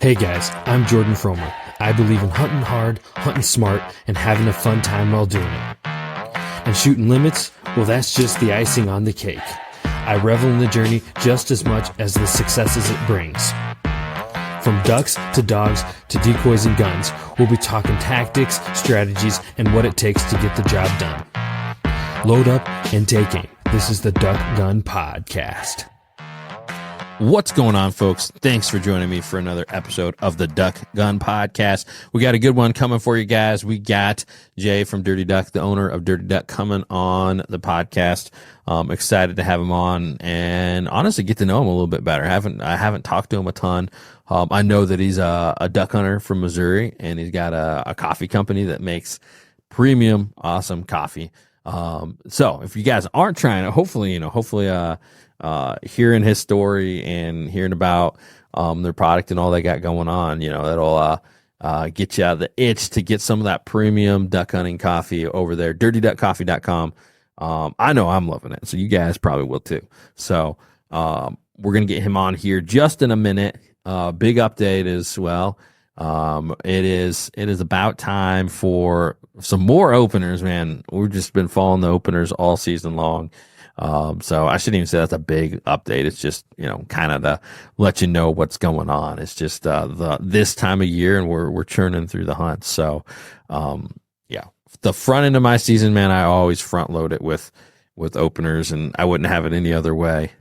Hey guys, I'm Jordan Fromer. I believe in hunting hard, hunting smart, and having a fun time while doing it. And shooting limits, well, that's just the icing on the cake. I revel in the journey just as much as the successes it brings. From ducks to dogs to decoys and guns, we'll be talking tactics, strategies, and what it takes to get the job done. Load up and take aim. This is the Duck Gun Podcast. What's going on, folks? Thanks for joining me for another episode of the Duck Gun Podcast. We got a good one coming for you guys. We got Jay from Dirty Duck, the owner of Dirty Duck, coming on the podcast. Excited to have him on and honestly get to know him a little bit better. I haven't talked to him a ton. I know that he's a duck hunter from Missouri, and he's got a coffee company that makes premium, awesome coffee. So if you guys aren't trying it, hopefully, hearing his story and hearing about their product and all they got going on, that'll get you out of the itch to get some of that premium duck hunting coffee over there. DirtyDuckCoffee.com. I know I'm loving it, so you guys probably will too. So we're gonna get him on here just in a minute. Big update as well. It is about time for some more openers, man. We've just been following the openers all season long. So I shouldn't even say that's a big update. It's just, kind of to let you know what's going on. It's just, this time of year, and we're churning through the hunt. So, the front end of my season, man, I always front load it with openers, and I wouldn't have it any other way.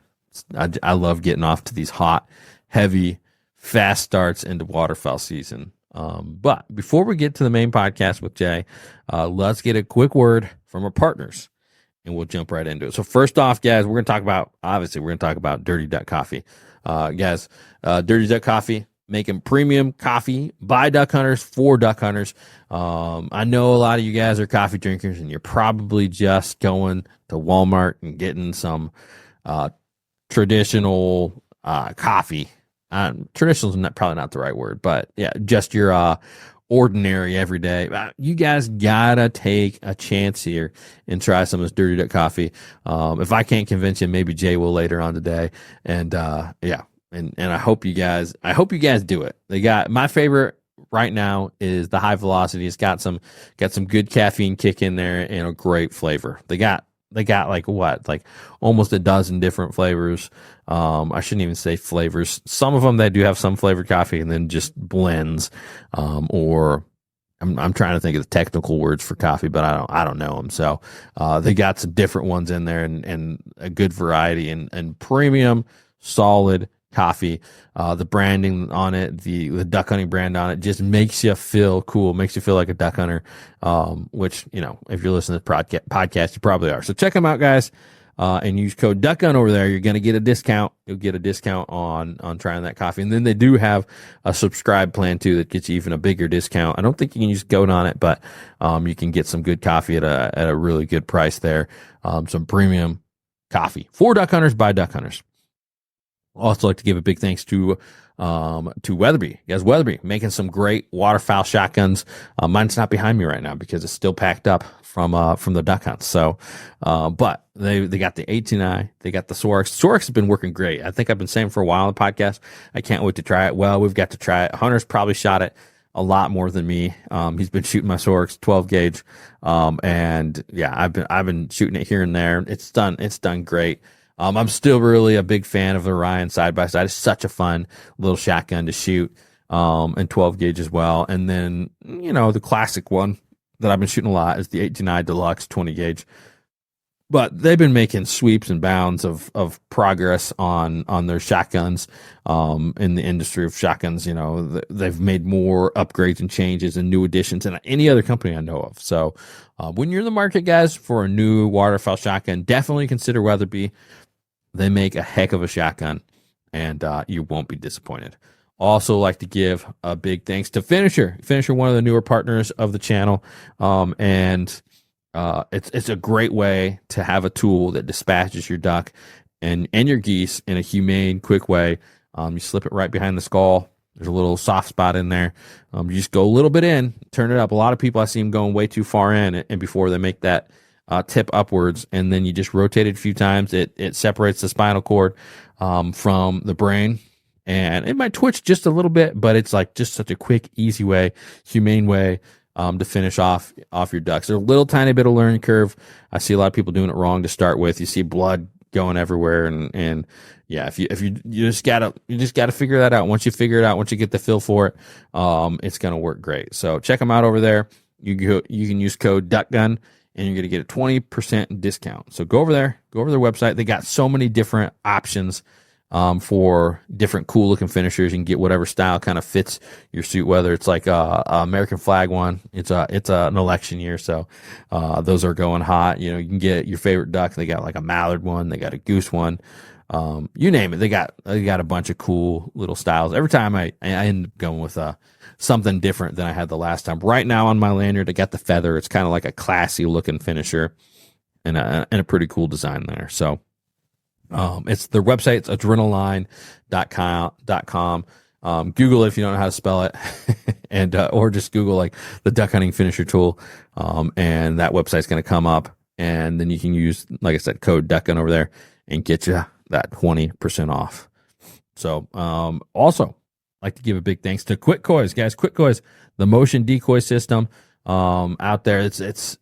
I love getting off to these hot, heavy, fast starts into waterfowl season. But before we get to the main podcast with Jay, let's get a quick word from our partners, and we'll jump right into it. So first off, guys, we're going to talk about Dirty Duck Coffee. Guys, Dirty Duck Coffee, making premium coffee by duck hunters for duck hunters. I know a lot of you guys are coffee drinkers, and you're probably just going to Walmart and getting some traditional coffee. Traditional is probably not the right word, but yeah, just your ordinary every day. You guys gotta take a chance here and try some of this Dirty Duck coffee. If I can't convince you, maybe Jay will later on today. And and I hope you guys do it. They got my favorite right now is the high velocity. It's got some good caffeine kick in there and a great flavor. They got like almost a dozen different flavors. I shouldn't even say flavors. Some of them, they do have some flavored coffee, and then just blends. Or I'm trying to think of the technical words for coffee, but I don't know them. So, they got some different ones in there and a good variety and premium, solid coffee. The branding on it, the duck hunting brand on it, just makes you feel cool, makes you feel like a duck hunter. Which, if you're listening to the podcast, you probably are. So check them out, guys. And use code DuckGun over there. You're going to get a discount. You'll get a discount on trying that coffee. And then they do have a subscribe plan too that gets you even a bigger discount. I don't think you can use code on it, but you can get some good coffee at a really good price there. Some premium coffee for duck hunters by duck hunters. Also like to give a big thanks to Weatherby. Guys, Weatherby making some great waterfowl shotguns. Mine's not behind me right now because it's still packed up from the duck hunt. So, but they got the 18i, they got the Sorex. Sorex has been working great. I think I've been saying for a while on the podcast, I can't wait to try it. Well, we've got to try it. Hunter's probably shot it a lot more than me. He's been shooting my Sorex 12 gauge. And yeah, I've been shooting it here and there. It's done great. I'm still really a big fan of the Orion side by side. It's such a fun little shotgun to shoot, and 12 gauge as well. And then, the classic one that I've been shooting a lot is the 18i Deluxe 20 gauge. But they've been making sweeps and bounds of progress on their shotguns, in the industry of shotguns. They've made more upgrades and changes and new additions than any other company I know of. So, when you're in the market, guys, for a new waterfowl shotgun, definitely consider Weatherby. They make a heck of a shotgun, and you won't be disappointed. Also like to give a big thanks to Finisher, one of the newer partners of the channel. It's a great way to have a tool that dispatches your duck and your geese in a humane, quick way. You slip it right behind the skull. There's a little soft spot in there. You just go a little bit in, turn it up. A lot of people, I see them going way too far in, and before they make that tip upwards, and then you just rotate it a few times. It separates the spinal cord from the brain, and it might twitch just a little bit, but it's like just such a quick, easy way, humane way to finish off your ducks. There's a little tiny bit of learning curve. I see a lot of people doing it wrong to start with. You see blood going everywhere, and yeah, if you just gotta figure that out. Once you figure it out, once you get the feel for it, it's gonna work great. So check them out over there. You can use code DuckGun, and you're gonna get a 20% discount. So go over there, go over their website. They got so many different options for different cool looking finishers. You can get whatever style kind of fits your suit, whether it's like a American flag one. It's an election year, so those are going hot. You can get your favorite duck. They got like a mallard one, they got a goose one, you name it. They got a bunch of cool little styles. Every time I end up going with something different than I had the last time. Right now on my lanyard, I got the feather. It's kind of like a classy looking finisher and a pretty cool design there. So it's their website. It's adrenaline.com. Google it if you don't know how to spell it, and or just Google like the duck hunting finisher tool, and that website's going to come up, and then you can use, like I said, code DuckGun over there and get you that 20% off. So also like to give a big thanks to Quick Coys, guys. Quick Coys, the motion decoy system out there. It's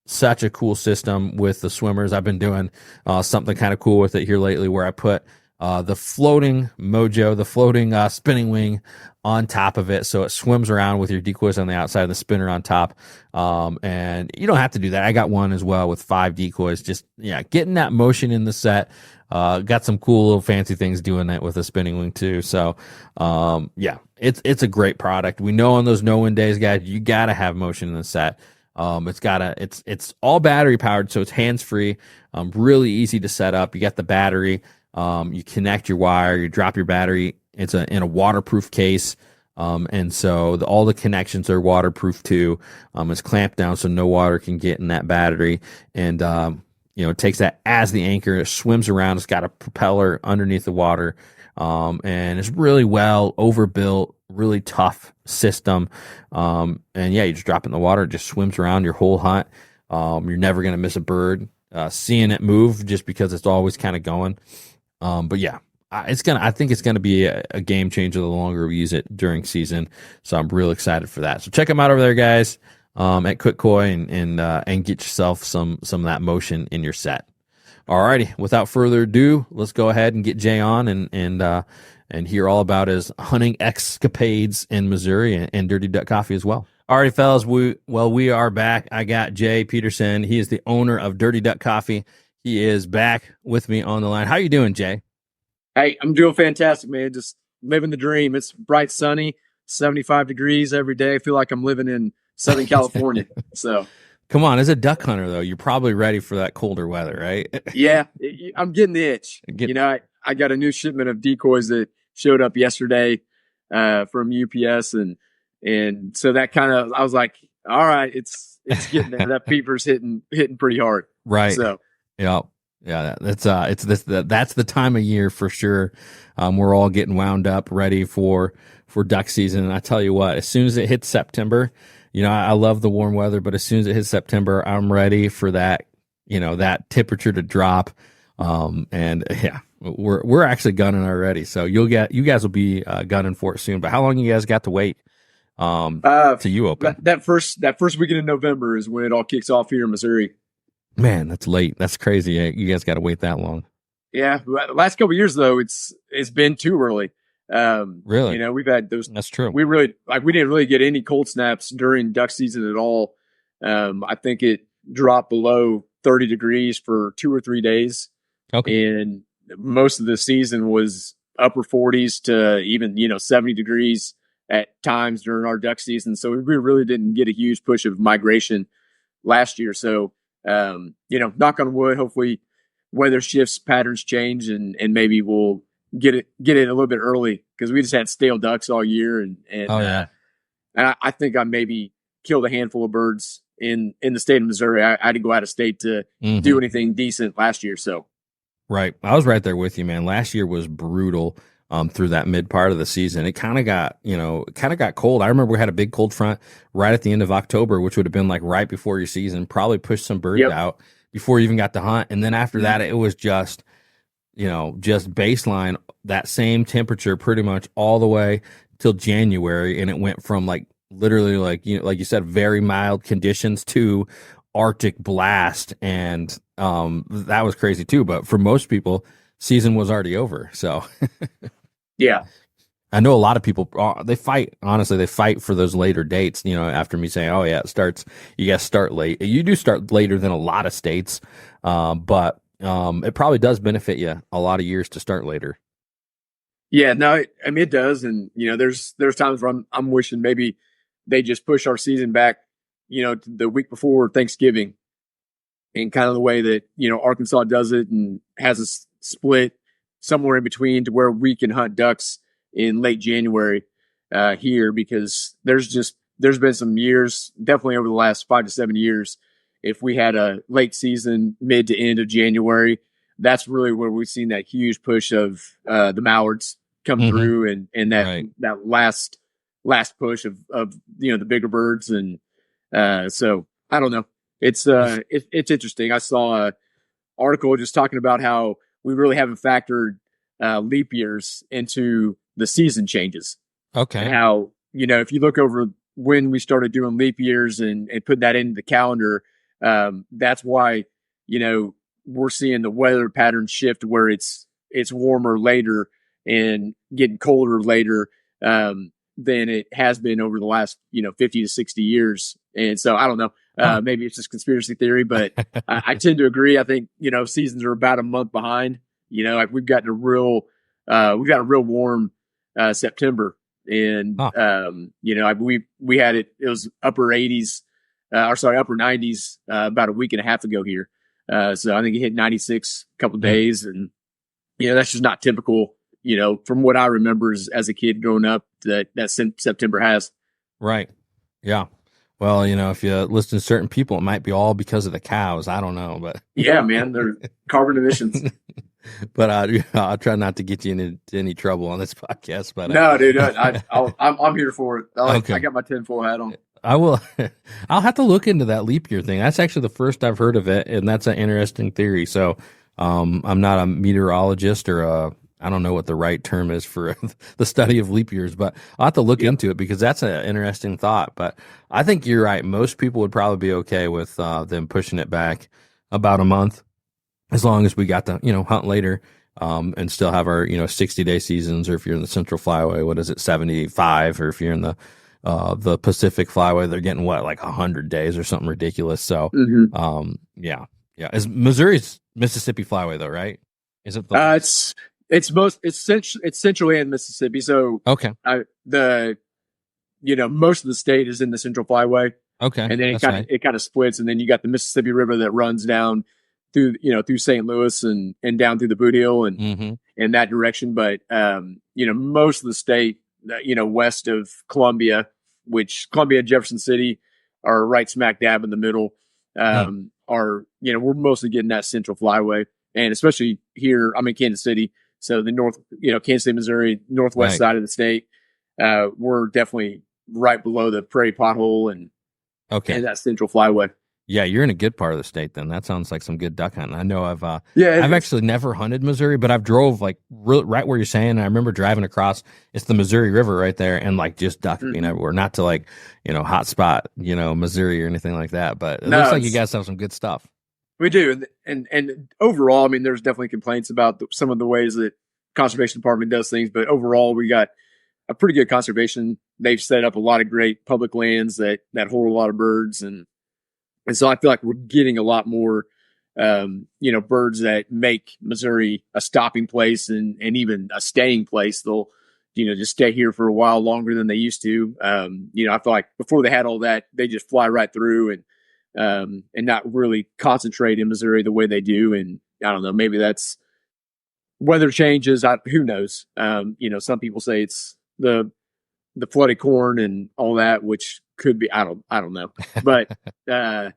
such a cool system with the swimmers. I've been doing something kind of cool with it here lately, where I put the floating mojo, the floating spinning wing on top of it, so it swims around with your decoys on the outside and the spinner on top. And you don't have to do that. I got one as well with 5 decoys. Just getting that motion in the set. Got some cool little fancy things doing that with a spinning wing too. So it's a great product. We know on those no-win days, guys, you gotta have motion in the set. It's all battery powered, so it's hands free, really easy to set up. You got the battery, you connect your wire, you drop your battery. It's in a waterproof case, and so all the connections are waterproof too. It's clamped down so no water can get in that battery, and it takes that as the anchor. It swims around. It's got a propeller underneath the water, and it's really well overbuilt, really tough system. You just drop it in the water, it just swims around your whole hunt. You're never going to miss a bird seeing it move, just because it's always kind of going. I think it's gonna be a game changer the longer we use it during season. So I'm real excited for that. So check them out over there, guys, at Quick Koi, and get yourself some of that motion in your set. Alrighty, without further ado, let's go ahead and get Jay on and hear all about his hunting escapades in Missouri and Dirty Duck Coffee as well. Alrighty, fellas, we are back. I got Jay Peterson. He is the owner of Dirty Duck Coffee. He is back with me on the line. How you doing, Jay? Hey, I'm doing fantastic, man. Just living the dream. It's bright, sunny, 75 degrees every day. I feel like I'm living in Southern California. So, come on, as a duck hunter, though, you're probably ready for that colder weather, right? Yeah, I'm getting the itch. I got a new shipment of decoys that showed up yesterday from UPS, and so that kind of, I was like, all right, it's getting there. That peeper's hitting pretty hard. Right. So. Yeah, that's that's the time of year for sure. We're all getting wound up, ready for duck season. And I tell you what, as soon as it hits September, I love the warm weather, but as soon as it hits September, I'm ready for that, that temperature to drop. We're actually gunning already. So you guys will be gunning for it soon. But how long you guys got to wait to you open? That first weekend in November is when it all kicks off here in Missouri. Man, that's late. That's crazy. You guys got to wait that long. Yeah. The last couple of years, though, it's been too early. Really? We've had those. That's true. We didn't really get any cold snaps during duck season at all. I think it dropped below 30 degrees for 2 or 3 days. Okay. And most of the season was upper 40s to even, 70 degrees at times during our duck season. So we really didn't get a huge push of migration last year. So, knock on wood, hopefully weather shifts, patterns change, and maybe we'll get it a little bit early, because we just had stale ducks all year. And I think I maybe killed a handful of birds in the state of Missouri. I had to go out of state to do anything decent last year. So. Right. I was right there with you, man. Last year was brutal. Through that mid part of the season, it kind of got cold. I remember we had a big cold front right at the end of October, which would have been like right before your season, probably pushed some birds out before you even got to hunt. And then after that, it was just just baseline that same temperature pretty much all the way till January, and it went from like literally like you said, very mild conditions to Arctic blast, and that was crazy too. But for most people, season was already over. So Yeah. I know a lot of people they fight. Honestly, they fight for those later dates. After me saying, "Oh yeah, you guys start late." You do start later than a lot of states, but it probably does benefit you a lot of years to start later. Yeah, no, I mean it does, and there's times where I'm wishing maybe they just push our season back, to the week before Thanksgiving, and kind of the way that Arkansas does it and has a split somewhere in between to where we can hunt ducks in late January here, because there's been some years, definitely over the last 5 to 7 years, if we had a late season, mid to end of January, that's really where we've seen that huge push of the mallards come through, and that last push of the bigger birds, and so I don't know. It's interesting. I saw an article just talking about how we really haven't factored leap years into the season changes. Okay. And how if you look over when we started doing leap years and put that into the calendar, that's why we're seeing the weather pattern shift where it's warmer later and getting colder later than it has been over the last 50 to 60 years. And so I don't know, maybe it's just conspiracy theory, but I tend to agree. I think seasons are about a month behind. Like we've got a real warm September, and we had it was upper 80s, upper 90s about a week and a half ago here. So I think it hit 96 a couple of days, and that's just not typical. From what I remember as a kid growing up, that September has. Right. Yeah. Well, if you listen to certain people, it might be all because of the cows. I don't know, but yeah, man, they're carbon emissions. But I'll try not to get you into any trouble on this podcast. But no, dude, I'm here for it. Okay. I got my tinfoil hat on. I will. I'll have to look into that leap year thing. That's actually the first I've heard of it, and that's an interesting theory. So, I'm not a meteorologist or I don't know what the right term is for the study of leap years, but I'll have to look into it because that's an interesting thought. But I think you're right. Most people would probably be okay with them pushing it back about a month, as long as we got to hunt later and still have our 60-day seasons. Or if you're in the Central Flyway, what is it, 75? Or if you're in the Pacific Flyway, they're getting like 100 days or something ridiculous. So yeah. Is Missouri's Mississippi Flyway though, right? Is it? It's Central and Mississippi. So okay, most of the state is in the Central Flyway. Okay, and then it kind of splits, and then you got the Mississippi River that runs down through St. Louis and down through the Boot Hill and in that direction. But most of the state, west of Columbia, which Columbia and Jefferson City are right smack dab in the middle, are we're mostly getting that Central Flyway, and especially here, I'm in Kansas City. So the north, Kansas City, Missouri, northwest side of the state, we're definitely right below the Prairie Pothole and that Central Flyway. Yeah, you're in a good part of the state then. That sounds like some good duck hunting. I know I've actually never hunted Missouri, but I've drove like right where you're saying. And I remember driving across. It's the Missouri River right there, and like just duck being everywhere. Not to like hot spot Missouri or anything like that, but it looks like you guys have some good stuff. We do, and overall, I mean, there's definitely complaints about some of the ways that conservation department does things, but overall, we got a pretty good conservation. They've set up a lot of great public lands that hold a lot of birds, and so I feel like we're getting a lot more, birds that make Missouri a stopping place and even a staying place. They'll, just stay here for a while longer than they used to. I feel like before they had all that, they just fly right through and not really concentrate in Missouri the way they do. And I don't know, maybe that's weather changes. Who knows? Some people say it's the flooded corn and all that, which could be, I don't know, but yeah,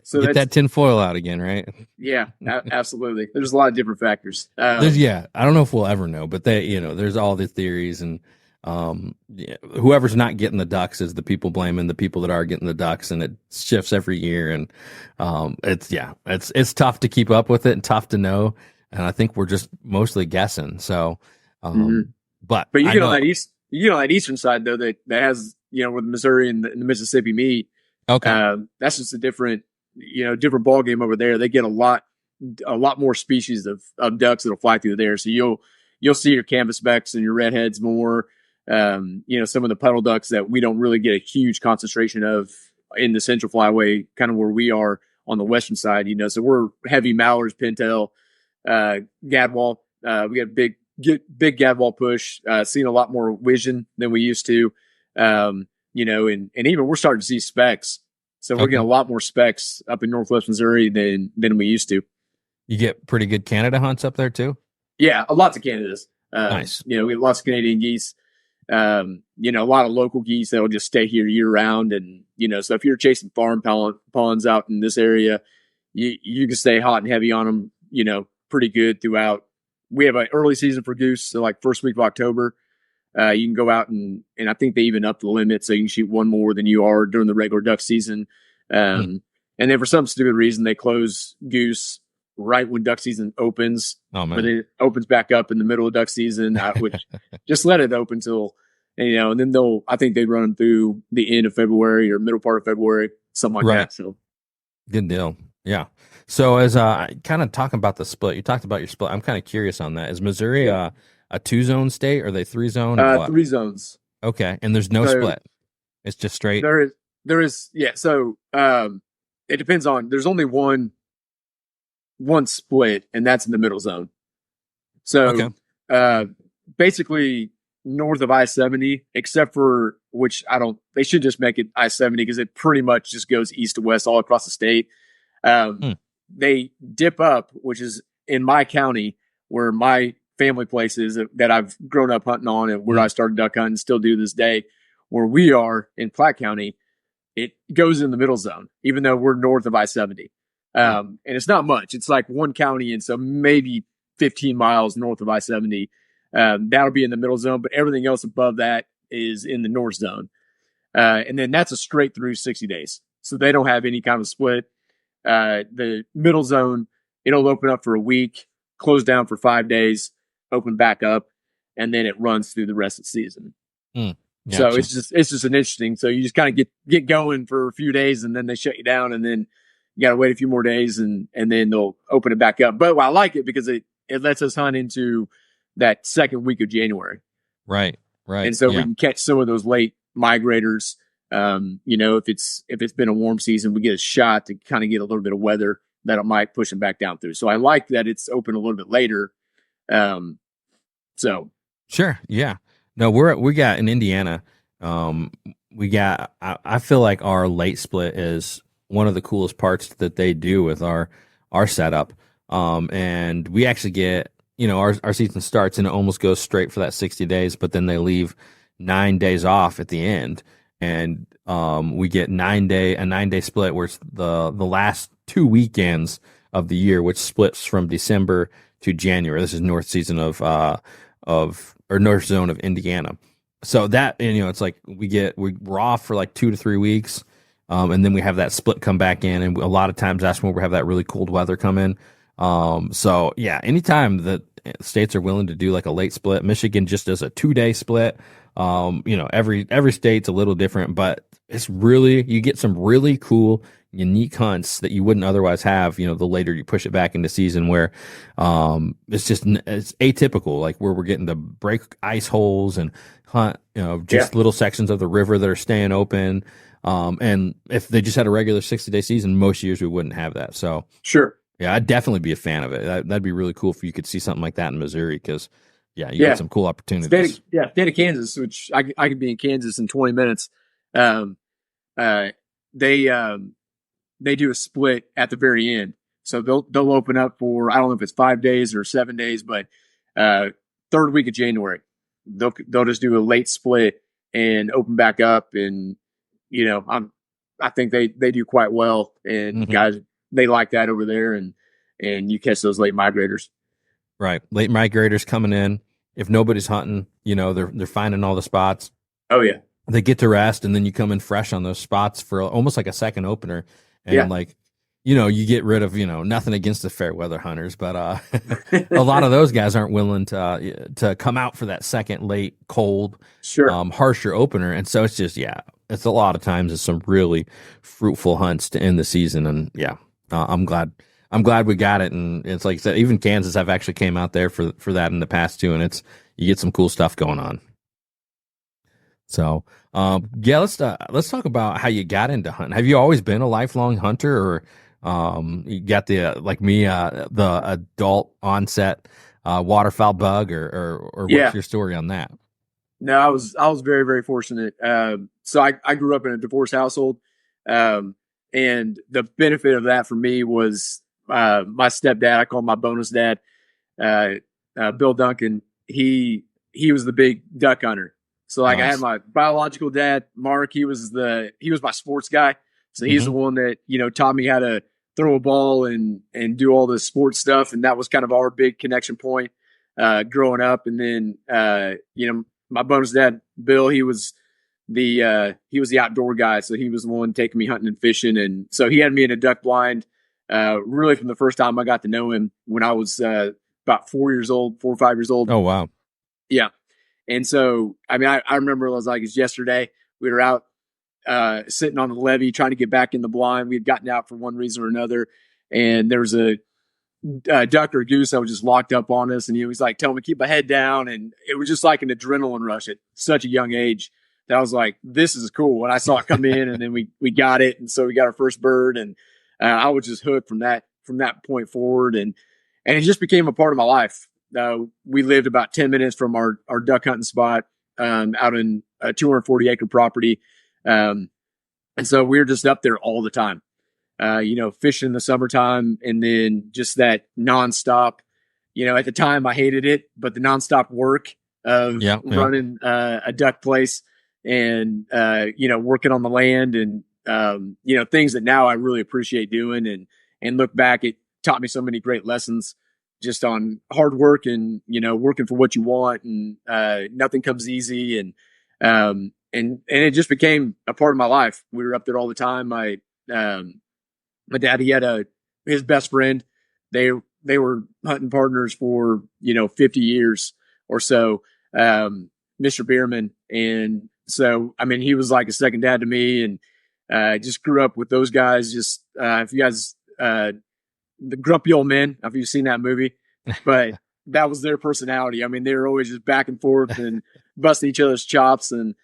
so get that tinfoil out again, right? Yeah, absolutely. There's a lot of different factors. I don't know if we'll ever know, but there's all the theories, and whoever's not getting the ducks is the people blaming the people that are getting the ducks, and it shifts every year, and it's tough to keep up with it and tough to know. and I think we're just mostly guessing. So, Mhm. but But I know. you get on that eastern side though that has where the Missouri and the Mississippi meet. Okay. That's just a different different ball game over there. They get a lot more species of ducks that'll fly through there. So you'll see your canvasbacks and your redheads more. Some of the puddle ducks that we don't really get a huge concentration of in the Central Flyway, kind of where we are on the western side. So we're heavy mallards, pintail, gadwall. We got big gadwall push. Seeing a lot more vision than we used to. And even we're starting to see specks. So we're getting a lot more specks up in Northwest Missouri than we used to. You get pretty good Canada hunts up there too? Yeah, lots of Canadas. Nice. We have lots of Canadian geese. A lot of local geese that will just stay here year round. And, so if you're chasing farm ponds out in this area, you can stay hot and heavy on them, pretty good throughout. We have an early season for goose. So like first week of October, you can go out and I think they even up the limit. So you can shoot one more than you are during the regular duck season. And then for some stupid reason, they close goose right when duck season opens. Oh man. But it opens back up in the middle of duck season, which just let it open till, and then I think they'd run them through the end of February or middle part of February, something like that. So good deal. Yeah. So as kind of talking about the split, you talked about your split. I'm kind of curious on that. Is Missouri a 2-zone state? Or are they 3-zone? 3 zones. Okay. And there's no split. It's just straight. There is. Yeah. So, it depends on, there's only one split, and that's in the middle zone. So, basically north of I-70, except for they should just make it I-70 because it pretty much just goes east to west all across the state. They dip up, which is in my county where my family place is that I've grown up hunting on and where I started duck hunting, still do this day. Where we are in Platte County, it goes in the middle zone, even though we're north of I-70. And it's not much. It's like one county, and so maybe 15 miles north of I-70. That'll be in the middle zone, but everything else above that is in the north zone. And then that's a straight through 60 days. So they don't have any kind of split. The middle zone, it'll open up for a week, close down for 5 days, open back up, and then it runs through the rest of the season. So it's just an interesting. So you just kind of get going for a few days, and then they shut you down, and then you got to wait a few more days, and then they'll open it back up. But I like it because it lets us hunt into that second week of January. Right. And so we can catch some of those late migrators. If it's been a warm season, we get a shot to kind of get a little bit of weather that might push them back down through. So I like that it's open a little bit later. Sure. Yeah. No, we got in Indiana. I feel like our late split is one of the coolest parts that they do with our setup. And we actually get, our season starts and it almost goes straight for that 60 days, but then they leave 9 days off at the end. And, we get a 9-day split where it's the last 2 weekends of the year, which splits from December to January. This is north season or north zone of Indiana. So that, it's like we're off for like 2 to 3 weeks. And then we have that split come back in, and a lot of times that's when we have that really cold weather come in. So yeah, anytime that states are willing to do like a late split, Michigan just does a 2-day split. Every state's a little different, but it's really, you get some really cool, unique hunts that you wouldn't otherwise have, the later you push it back into season where, it's atypical, like where we're getting to break ice holes and hunt, little sections of the river that are staying open. And if they just had a regular 60-day season, most years we wouldn't have that. So sure. Yeah, I'd definitely be a fan of it. That'd be really cool if you could see something like that in Missouri, because you get some cool opportunities. State of Kansas, which I could be in Kansas in 20 minutes. They do a split at the very end. So they'll open up for, I don't know if it's 5 days or 7 days, but third week of January, they'll just do a late split and open back up. And, I think they do quite well, and guys, they like that over there, and you catch those late migrators. Right. Late migrators coming in. If nobody's hunting, they're finding all the spots. Oh yeah. They get to rest, and then you come in fresh on those spots for almost like a second opener. And you get rid of, nothing against the fair weather hunters, but a lot of those guys aren't willing to come out for that second late, cold, Sure. harsher opener. And so it's just, yeah, it's a lot of times it's some really fruitful hunts to end the season. And yeah, I'm glad we got it. And it's like I said, even Kansas, I've actually came out there for that in the past too. And you get some cool stuff going on. So, yeah, let's talk about how you got into hunting. Have you always been a lifelong hunter, or you got the like me, the adult onset waterfowl bug, or Yeah. what's your story on that? No, I was very, very fortunate. So I grew up in a divorced household. And the benefit of that for me was, my stepdad, I call him my bonus dad, Bill Duncan. He was the big duck hunter. So like I Nice. had my biological dad, Mark, he was my sports guy. So he's the one that, taught me how to throw a ball and do all the sports stuff. And that was kind of our big connection point, growing up. And then, my bonus dad, Bill, he was the outdoor guy. So he was the one taking me hunting and fishing. And so he had me in a duck blind, really from the first time I got to know him when I was, about 4 or 5 years old. Oh, wow. Yeah. And so, I mean, I remember it was like it's yesterday. We were out, sitting on the levee trying to get back in the blind. We had gotten out for one reason or another. And there was a duck or goose that was just locked up on us. And he was like, telling me, keep my head down. And it was just like an adrenaline rush at such a young age that I was like, this is cool. And I saw it come in, and then we got it. And so we got our first bird, and I was just hooked from that point forward. And it just became a part of my life. We lived about 10 minutes from our duck hunting spot, out in a 240 acre property. And so we were just up there all the time, fishing in the summertime, and then just that nonstop, at the time I hated it, but the nonstop work of running, a duck place and, working on the land and, things that now I really appreciate doing, and look back, it taught me so many great lessons just on hard work and, working for what you want, and, nothing comes easy. And it just became a part of my life. We were up there all the time. My dad, he had his best friend. They were hunting partners for, 50 years or so, Mr. Bierman. And so, I mean, he was like a second dad to me, and, just grew up with those guys. Just, if you guys, the Grumpy Old Men, if you've seen that movie, but that was their personality. I mean, they were always just back and forth and busting each other's chops, and,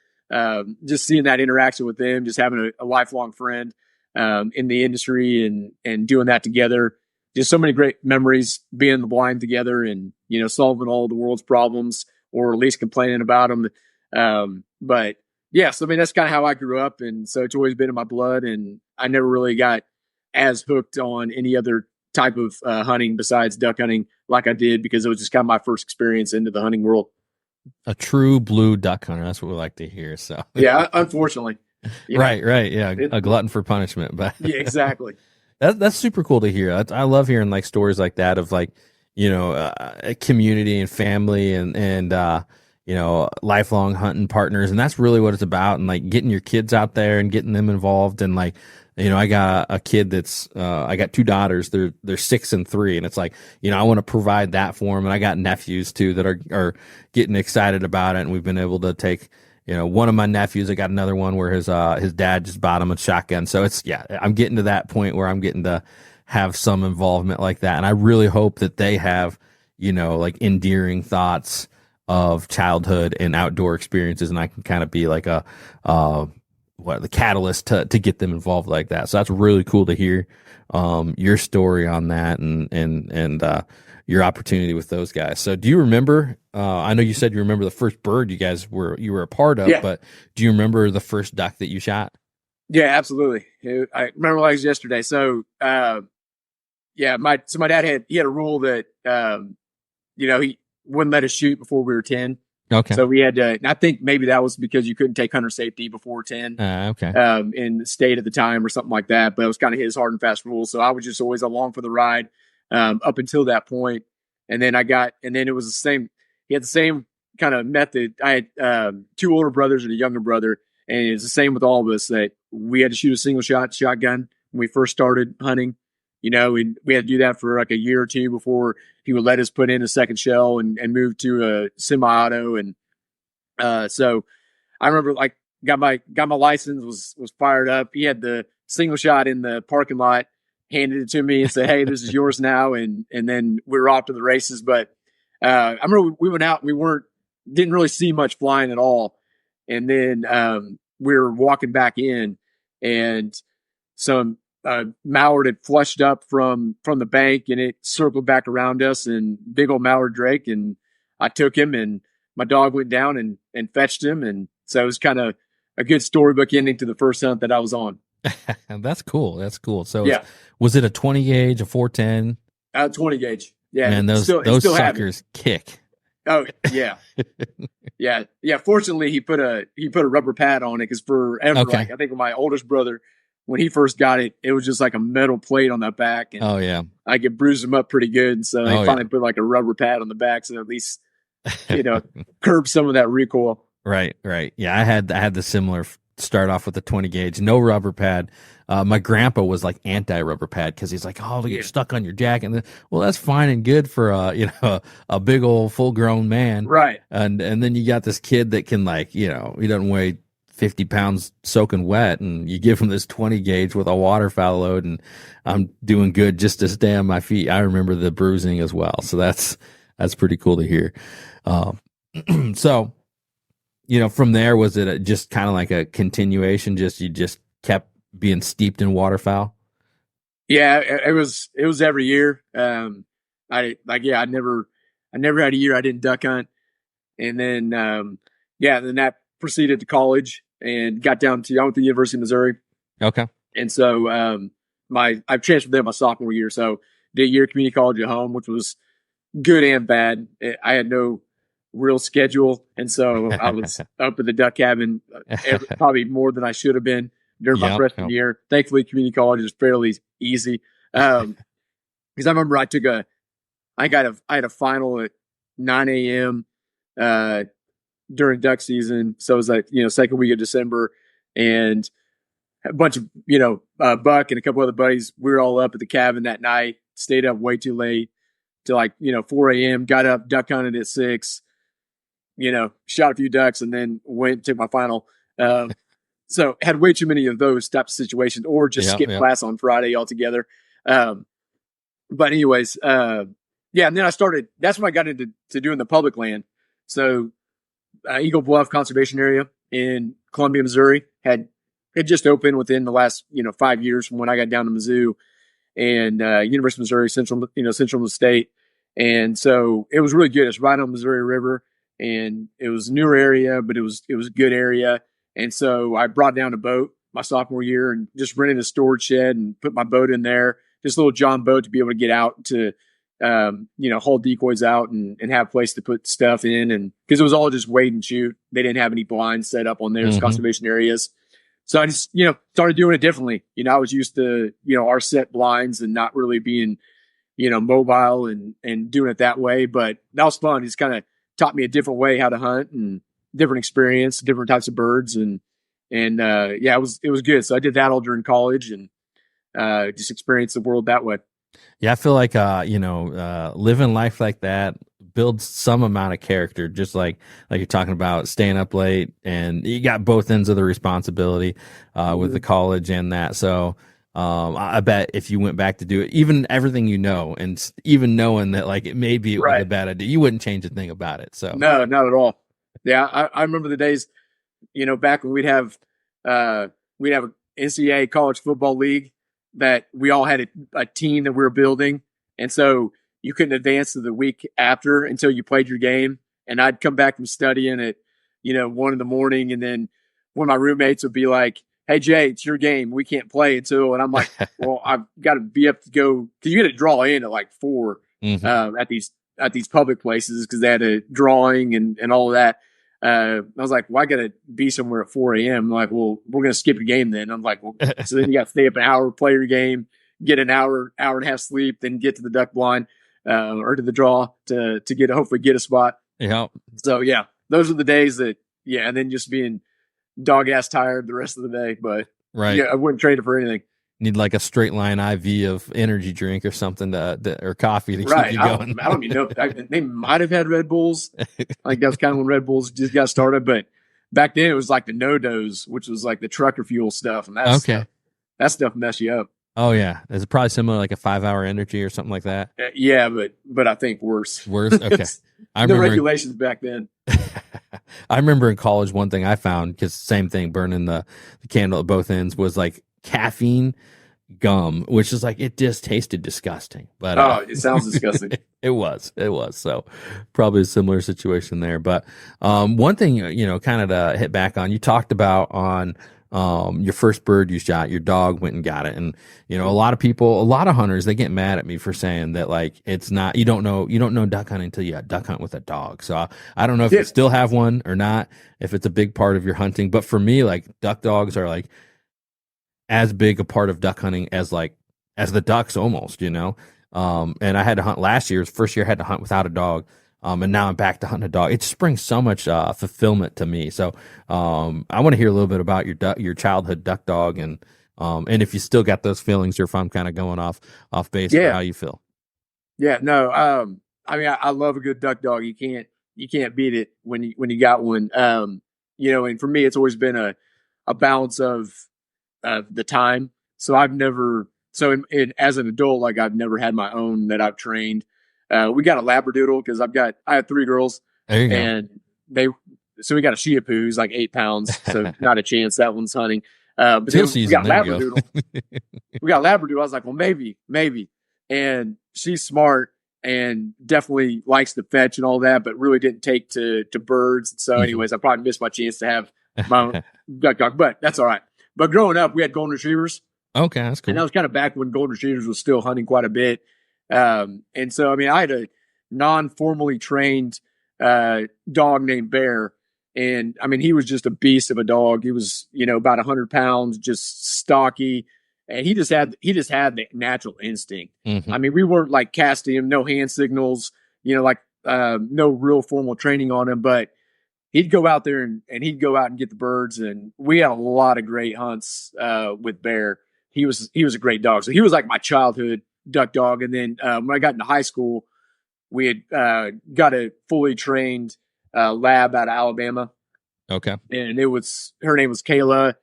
just seeing that interaction with them, just having a lifelong friend, in the industry, and doing that together. Just so many great memories being in the blind together, and, solving all the world's problems, or at least complaining about them. But yeah, so I mean, that's kind of how I grew up. And so it's always been in my blood, and I never really got as hooked on any other type of, hunting besides duck hunting like I did, because it was just kind of my first experience into the hunting world. A true blue duck hunter. That's what we like to hear. So yeah, unfortunately. Right. Yeah. A glutton for punishment, but yeah, exactly. That's super cool to hear. I love hearing like stories like that of like, a community and family and lifelong hunting partners. And that's really what it's about. And like getting your kids out there and getting them involved. And like, I got a kid that's, I got two daughters. They're 6 and 3. And it's like, I want to provide that for them. And I got nephews too that are getting excited about it. And we've been able to take, one of my nephews, I got another one where his dad just bought him a shotgun. So I'm getting to that point where I'm getting to have some involvement like that. And I really hope that they have, like endearing thoughts of childhood and outdoor experiences. And I can kind of be like the catalyst to get them involved like that. So that's really cool to hear, your story on that and your opportunity with those guys. So do you remember, I know you said you remember the first bird you were a part of, but do you remember the first duck that you shot? Yeah, absolutely. I remember like it was yesterday. So, my dad had a rule that, he wouldn't let us shoot before we were 10. Okay. So we had to, and I think maybe that was because you couldn't take hunter safety before 10. Okay. In the state at the time or something like that. But it was kind of his hard and fast rule. So I was just always along for the ride, up until that point. And then it was the same. He had the same kind of method. I had, 2 older brothers and a younger brother. And it's the same with all of us, that we had to shoot a single shot shotgun when we first started hunting. and we had to do that for like a year or two before he would let us put in a second shell and move to a semi-auto. And so I remember like got my license, was fired up. He had the single shot in the parking lot, handed it to me and said, "Hey, this is yours now." And then we were off to the races. But I remember we went out and didn't really see much flying at all. And then we were walking back in, and some mallard had flushed up from the bank, and it circled back around us, and big old mallard drake. And I took him, and my dog went down and fetched him. And so it was kind of a good storybook ending to the first hunt that I was on. That's cool. That's cool. So yeah, was it a 20 gauge, a 410? 20 gauge. Yeah. Man, those suckers kick. Oh yeah. Yeah. Fortunately he put a rubber pad on it, because forever, like I think my oldest brother, when he first got it, it was just like a metal plate on the back. And I could bruise him up pretty good. And so they finally put like a rubber pad on the back, so at least, curb some of that recoil. Right. Yeah. I had the similar start off with the 20 gauge, no rubber pad. My grandpa was like anti-rubber pad, because he's like, "Oh, you're stuck on your jacket." And well, that's fine and good for a big old full grown man, right? And then you got this kid that can, like, he doesn't weigh 50 pounds soaking wet, and you give him this 20 gauge with a waterfowl load, and I'm doing good just to stay on my feet. I remember the bruising as well, so that's pretty cool to hear. So, from there, was it just kind of like a continuation? You just kept being steeped in waterfowl? Yeah, it was every year. I never had a year I didn't duck hunt. And then, then that proceeded to college and got down to, I went to the University of Missouri. Okay. And so, I've transferred there my sophomore year. So did a year community college at home, which was good and bad. I had no real schedule. And so I was up at the duck cabin probably more than I should have been during my freshman year. Thankfully, community college is fairly easy. Because I remember I had a final at 9 a.m. During duck season. So it was like, second week of December, and a bunch of, Buck and a couple other buddies, we were all up at the cabin that night, stayed up way too late till 4 a.m., got up, duck hunted at 6, shot a few ducks, and then went and took my final. So had way too many of those types of situations, or just skip class on Friday altogether. But anyways, and then that's when I got into doing the public land. So Eagle Bluff Conservation Area in Columbia, Missouri had just opened within the last, 5 years from when I got down to Mizzou, and University of Missouri Central of the state. And so it was really good. It's right on the Missouri River, and it was a newer area, but it was a good area. And so I brought down a boat my sophomore year and just rented a storage shed and put my boat in there, just a little John boat to be able to get out to, haul decoys out and have a place to put stuff in. And because it was all just wait and shoot, they didn't have any blinds set up on those conservation areas. So I just, started doing it differently. I was used to, our set blinds and not really being, mobile and doing it that way. But that was fun. It's kind of taught me a different way how to hunt, and different experience, different types of birds. And it was good. So I did that all during college, and just experienced the world that way. Yeah. I feel like, living life like that builds some amount of character, just like you're talking about staying up late, and you got both ends of the responsibility, with the college and that. So, I bet if you went back to do it, even everything, and even knowing that it maybe it was a bad idea, you wouldn't change a thing about it. So no, not at all. Yeah. I remember the days, back when we'd have an NCAA college football league that we all had a team that we were building. And so you couldn't advance to the week after until you played your game. And I'd come back from studying at, 1 a.m. And then one of my roommates would be like, "Hey Jay, it's your game. We can't play until," and I'm like, "Well, I've got to be up to go," because you got to draw in at 4 at these public places, because they had a drawing and all of that. I was like, "Well, I got to be somewhere at 4 a.m." I'm like, "Well, we're going to skip your game then." I'm like, "Well," so then you got to stay up an hour, play your game, get an hour and a half sleep, then get to the duck blind or to the draw to hopefully get a spot. Yeah. So yeah, those are the days that, and then just being dog ass tired the rest of the day. But right. Yeah, I wouldn't trade it for anything. Need like a straight line IV of energy drink or something or coffee to keep Right. you going. I don't even know. They might have had Red Bulls. Like that was kind of when Red Bulls just got started. But back then it was like the no dose, which was like the trucker fuel stuff, and Okay. that stuff mess you up. Oh yeah. Is it probably similar like a 5-hour energy or something like that? Yeah, but I think worse. Worse. Okay. I the remember regulations back then. I remember in college one thing I found, because same thing, burning the candle at both ends, was like caffeine gum, which is like, it just tasted disgusting. But it sounds disgusting. it was. So probably a similar situation there. But one thing, kind of to hit back on, you talked about on your first bird you shot, your dog went and got it. And, a lot of hunters, they get mad at me for saying that, like, it's not, you don't know duck hunting until you duck hunt with a dog. So I don't know if you still have one or not, if it's a big part of your hunting. But for me, like, duck dogs are like as big a part of duck hunting as the ducks almost, and I had to hunt last year. First year I had to hunt without a dog. And now I'm back to hunting a dog. It just brings so much fulfillment to me. So I want to hear a little bit about your childhood duck dog, and if you still got those feelings, or if I'm kind of going off base for how you feel. Yeah, no. I mean, I love a good duck dog. You can't beat it when you got one. And for me, it's always been a balance of the time. So I've never. So as an adult, like, I've never had my own that I've trained. We got a Labradoodle because I have 3 girls, and so we got a Shih Tzu who's like 8 pounds, so not a chance that one's hunting. But then we got Labradoodle. We got Labradoodle. I was like, well, maybe, and she's smart and definitely likes to fetch and all that, but really didn't take to birds. So, anyways, I probably missed my chance to have my own duck dog, but that's all right. But growing up, we had golden retrievers. Okay, that's cool. And that was kind of back when golden retrievers was still hunting quite a bit. And so, I mean, I had a non-formally trained dog named Bear. And I mean, he was just a beast of a dog. He was, about 100 pounds, just stocky. And he just had the natural instinct. Mm-hmm. I mean, we weren't like casting him, no hand signals, no real formal training on him, but he'd go out there and he'd go out and get the birds. And we had a lot of great hunts with Bear. He was a great dog. So he was like my childhood duck dog. And then when I got into high school, we had got a fully trained lab out of Alabama. Okay. And her name was Kayla,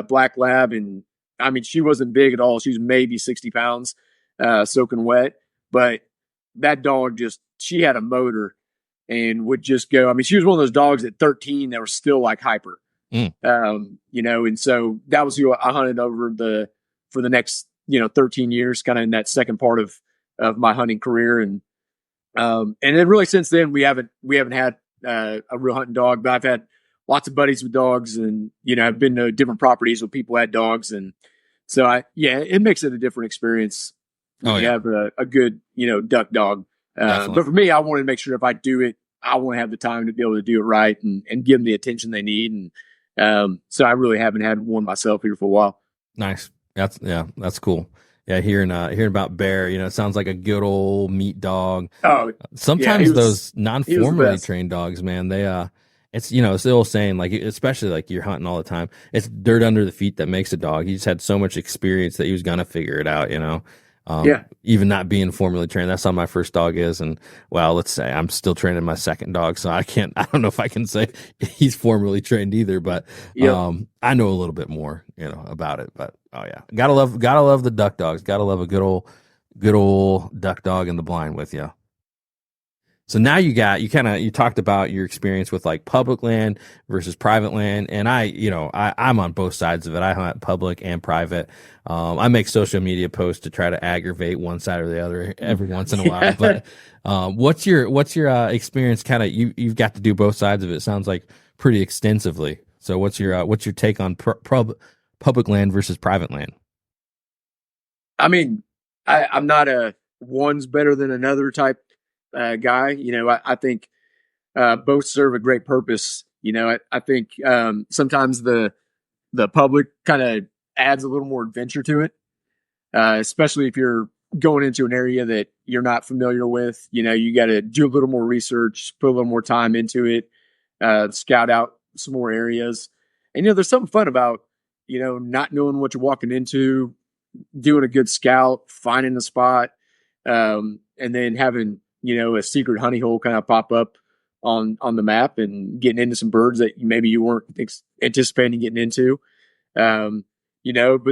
black lab. And I mean, she wasn't big at all. She was maybe 60 pounds, soaking wet. But that dog she had a motor and would just go. I mean, she was one of those dogs at 13 that were still like hyper. And so that was who I hunted for the next 13 years, kind of in that second part of my hunting career. And then really since then we haven't had a real hunting dog, but I've had lots of buddies with dogs, and I've been to different properties where people had dogs, and so it makes it a different experience when you have a good duck dog. But for me, I want to make sure if I do it, I want to have the time to be able to do it right and give them the attention they need. And so I really haven't had one myself here for a while. Nice. That's cool. Yeah, hearing about Bear, it sounds like a good old meat dog. Oh, sometimes those non-formally trained dogs, man, they it's it's the old saying, like, especially like you're hunting all the time, it's dirt under the feet that makes a dog. He just had so much experience that he was gonna figure it out, even not being formally trained. That's how my first dog is. And well, let's say I'm still training my second dog, so I don't know if I can say he's formally trained either, but I know a little bit more, about it. But oh yeah, gotta love the duck dogs. Gotta love a good old duck dog in the blind with you. So now you talked about your experience with like public land versus private land. And I'm on both sides of it. I hunt public and private. I make social media posts to try to aggravate one side or the other every once in a while. But what's your experience? Kind of you've got to do both sides of it. It sounds like pretty extensively. So what's your take on public land versus private land? I mean, I'm not a one's better than another type guy. I think both serve a great purpose. I think sometimes the public kind of adds a little more adventure to it, especially if you're going into an area that you're not familiar with. You got to do a little more research, put a little more time into it, scout out some more areas. And there's something fun about not knowing what you're walking into, doing a good scout, finding the spot, and then having, a secret honey hole kind of pop up on the map and getting into some birds that maybe you weren't anticipating getting into. But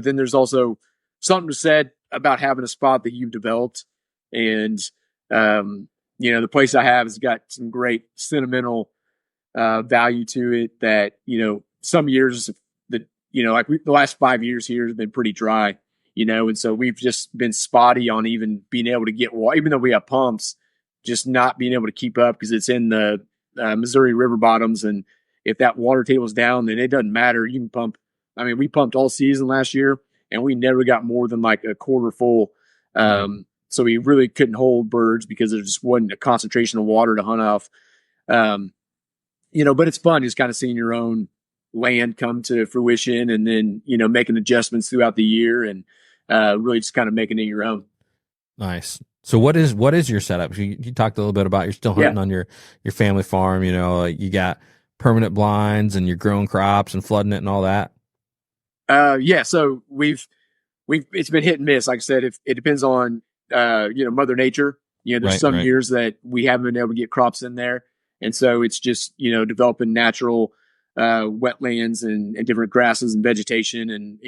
then there's also something to said about having a spot that you've developed. And, the place I have has got some great sentimental value to it that, some years that, the last 5 years here have been pretty dry, and so we've just been spotty on even being able to get water, even though we have pumps, just not being able to keep up because it's in the Missouri river bottoms. And if that water table's down, then it doesn't matter. You can pump. I mean, we pumped all season last year and we never got more than like a quarter full. So we really couldn't hold birds because there just wasn't a concentration of water to hunt off. But it's fun just kind of seeing your own land come to fruition and then, making adjustments throughout the year and really just kind of making it your own. Nice. So what is your setup? You talked a little bit about you're still hunting on your family farm, you got permanent blinds and you're growing crops and flooding it and all that. So it's been hit and miss. Like I said, it depends on, Mother Nature. There's some years that we haven't been able to get crops in there. And so it's just, developing natural wetlands and different grasses and vegetation and,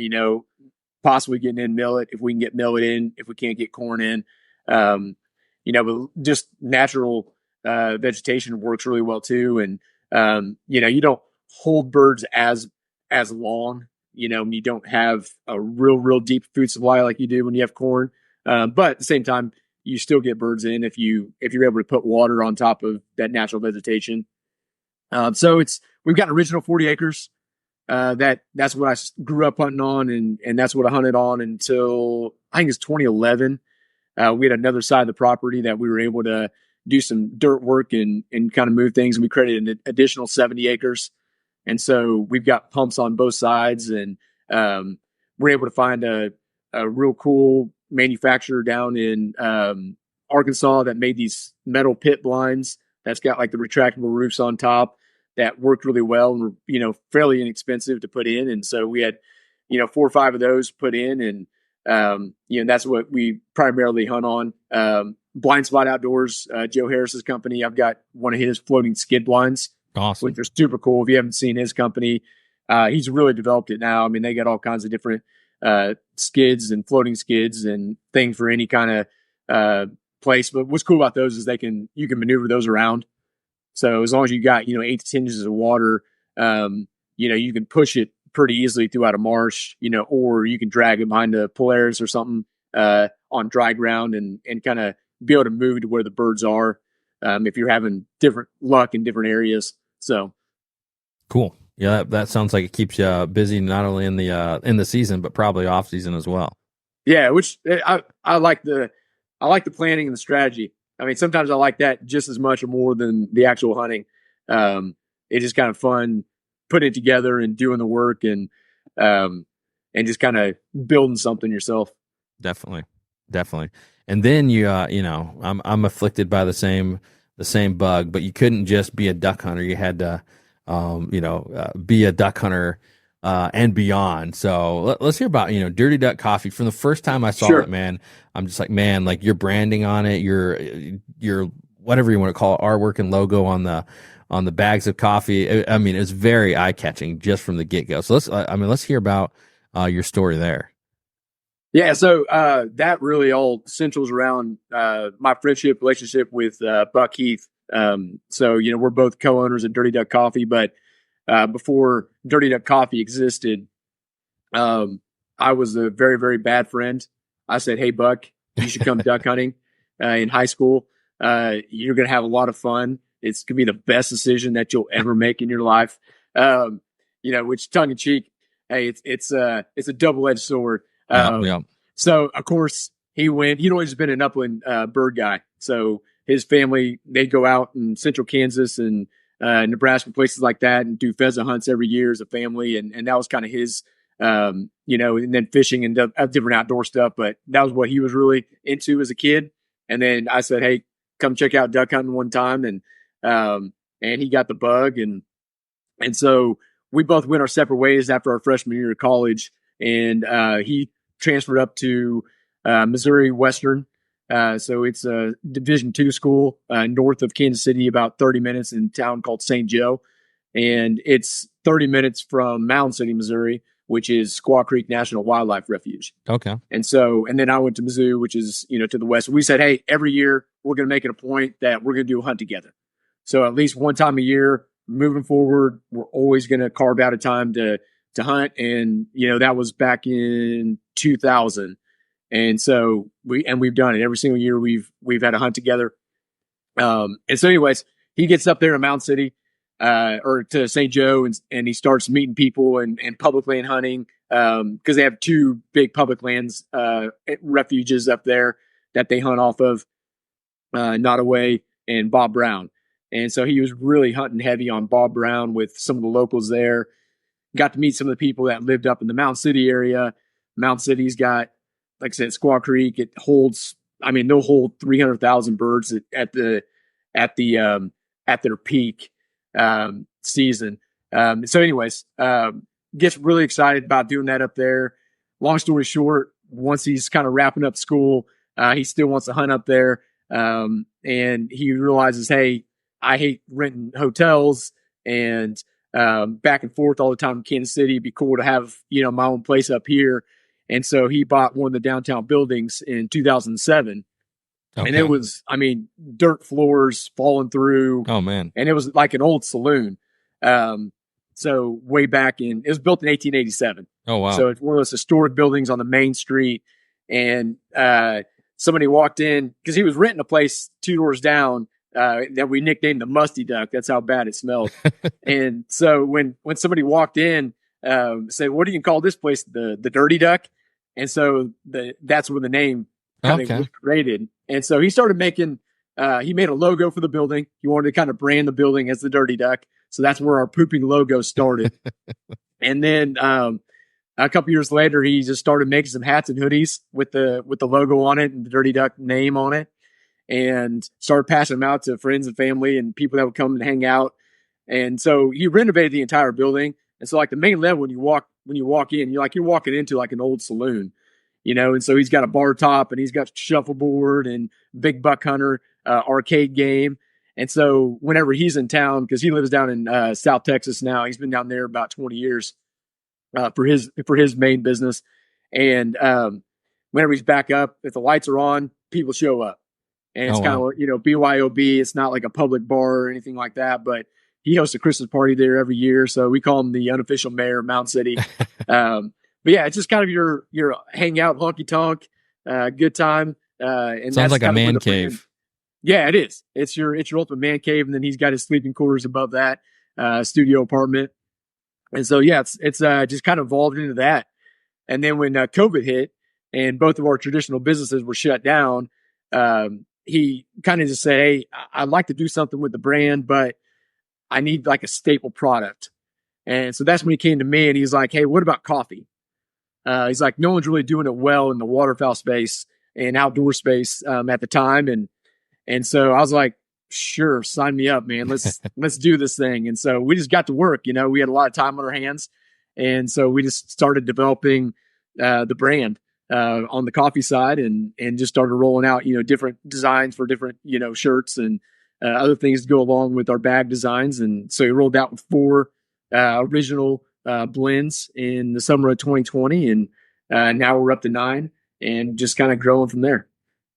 possibly getting in millet if we can get millet in, if we can't get corn in. But just natural vegetation works really well too. And, you don't hold birds as long, when you don't have a real deep food supply like you do when you have corn. But at the same time, you still get birds in if you're able to put water on top of that natural vegetation. So we've got an original 40 acres. That's what I grew up hunting on and that's what I hunted on until I think it's 2011. We had another side of the property that we were able to do some dirt work and kind of move things. And we created an additional 70 acres. And so we've got pumps on both sides and, we're able to find a real cool manufacturer down in, Arkansas that made these metal pit blinds that's got like the retractable roofs on top that worked really well and were, fairly inexpensive to put in. And so we had, 4 or 5 of those put in and, that's what we primarily hunt on. Blind Spot Outdoors, Joe Harris's company. I've got one of his floating skid blinds, awesome, which are super cool. If you haven't seen his company, he's really developed it now. I mean, they got all kinds of different, skids and floating skids and things for any kind of, place. But what's cool about those is you can maneuver those around. So as long as you got, 8 to 10 inches of water, you can push it pretty easily throughout a marsh, or you can drag it behind a Polaris or something, on dry ground and kind of be able to move to where the birds are. If you're having different luck in different areas. So cool. Yeah. That sounds like it keeps you busy, not only in the season, but probably off season as well. Yeah. Which I like the planning and the strategy. I mean, sometimes I like that just as much or more than the actual hunting. It's just kind of fun putting it together and doing the work and just kind of building something yourself. Definitely. And then I'm afflicted by the same bug, but you couldn't just be a duck hunter. You had to, be a duck hunter and beyond. So let's hear about, Dirty Duck Coffee. From the first time I saw it, man, I'm just like, man, like your branding on it, your whatever you want to call it, artwork and logo on the bags of coffee. I mean, it's very eye catching just from the get go. So let's hear about your story there. Yeah. So that really all centers around my relationship with Buck Heath. So, we're both co-owners of Dirty Duck Coffee, but before Dirty Duck Coffee existed, I was a very, very bad friend. I said, "Hey, Buck, you should come duck hunting in high school. You're going to have a lot of fun. It's going to be the best decision that you'll ever make in your life." Which tongue in cheek, hey, it's a double-edged sword. Yeah. So of course he went. He'd always been an upland bird guy. So his family, they'd go out in central Kansas and Nebraska, places like that, and do pheasant hunts every year as a family. And that was kind of his, and then fishing and different outdoor stuff. But that was what he was really into as a kid. And then I said, "Hey, come check out duck hunting one time." And he got the bug. And so we both went our separate ways after our freshman year of college. And he transferred up to Missouri Western. So it's a Division II school north of Kansas City, about 30 minutes in a town called St. Joe. And it's 30 minutes from Mound City, Missouri, which is Squaw Creek National Wildlife Refuge. Okay. And then I went to Mizzou, which is, to the west. We said, hey, every year we're going to make it a point that we're going to do a hunt together. So at least one time a year moving forward, we're always going to carve out a time to hunt. And, that was back in 2000. And so we've done it every single year. We've had a hunt together. And so anyways, he gets up there in Mound City, or to St. Joe, and he starts meeting people and public land hunting. Cause they have two big public lands, refuges up there that they hunt off of, Nottoway and Bob Brown. And so he was really hunting heavy on Bob Brown with some of the locals there. Got to meet some of the people that lived up in the Mound City area. Mound City's got, like I said, Squaw Creek. It holds, they'll hold 300,000 birds at their peak season. So anyways, gets really excited about doing that up there. Long story short, once he's kind of wrapping up school, he still wants to hunt up there. And he realizes, hey, I hate renting hotels and back and forth all the time in Kansas City. It'd be cool to have, my own place up here. And so he bought one of the downtown buildings in 2007. Okay. And it was, dirt floors falling through. Oh, man. And it was like an old saloon. So way back it was built in 1887. Oh, wow. So it's one of those historic buildings on the main street. And somebody walked in because he was renting a place 2 doors down that we nicknamed the Musty Duck. That's how bad it smelled. And so when somebody walked in, said, what do you call this place? The Dirty Duck. And so that's where the name kind of was created. And so he started making, he made a logo for the building. He wanted to kind of brand the building as the Dirty Duck. So that's where our pooping logo started. And then, a couple years later, he just started making some hats and hoodies with the logo on it and the Dirty Duck name on it, and started passing them out to friends and family and people that would come and hang out. And so he renovated the entire building. And so like the main level, when you walk in, you're walking into like an old saloon, and so he's got a bar top and he's got shuffleboard and big buck hunter, arcade game. And so whenever he's in town, cause he lives down in, South Texas now, he's been down there about 20 years, for his main business. And, whenever he's back up, if the lights are on, people show up. And it's kind of, BYOB. It's not like a public bar or anything like that, but he hosts a Christmas party there every year. So we call him the unofficial mayor of Mound City. But yeah, it's just kind of your hangout, honky tonk, good time. And sounds like a man cave. Yeah, it is. It's your ultimate man cave. And then he's got his sleeping quarters above that, studio apartment. And so, yeah, it's just kind of evolved into that. And then when COVID hit and both of our traditional businesses were shut down, he kind of just said, hey, I'd like to do something with the brand, but I need like a staple product. And so that's when he came to me and he's like, hey, what about coffee? He's like, no one's really doing it well in the waterfowl space and outdoor space at the time. And so I was like, sure, sign me up, man. Let's do this thing. And so we just got to work. We had a lot of time on our hands. And so we just started developing the brand on the coffee side and just started rolling out, different designs for different, shirts and other things to go along with our bag designs. And so we rolled out with 4 original blends in the summer of 2020. And now we're up to 9 and just kind of growing from there.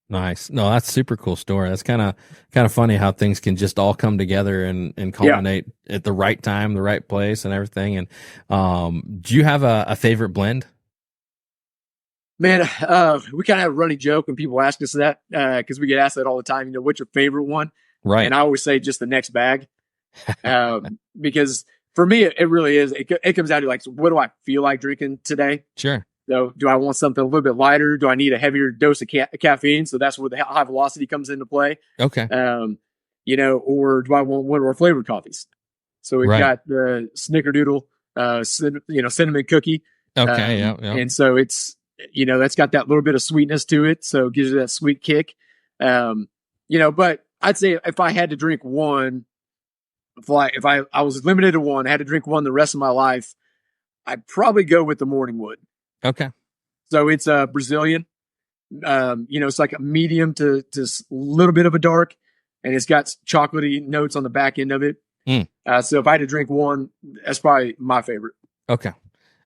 Nice. No, that's a super cool story. That's kind of funny how things can just all come together and culminate at the right time, the right place and everything. And, do you have a favorite blend? Man, we kind of have a running joke when people ask us that, cause we get asked that all the time, what's your favorite one? Right. And I always say just the next bag. Because for me, it really is, it comes down to like, so what do I feel like drinking today? Sure. So do I want something a little bit lighter? Do I need a heavier dose of caffeine? So that's where the high velocity comes into play. Okay. Or do I want one of our flavored coffees? So we've got the Snickerdoodle, cinnamon cookie. Okay. Yeah. And so it's, that's got that little bit of sweetness to it. So it gives you that sweet kick. But I'd say if I had to drink one, if I was limited to one, I had to drink one the rest of my life, I'd probably go with the Morning Wood. Okay. So it's a Brazilian. It's like a medium to a little bit of a dark, and it's got chocolatey notes on the back end of it. So if I had to drink one, that's probably my favorite. Okay.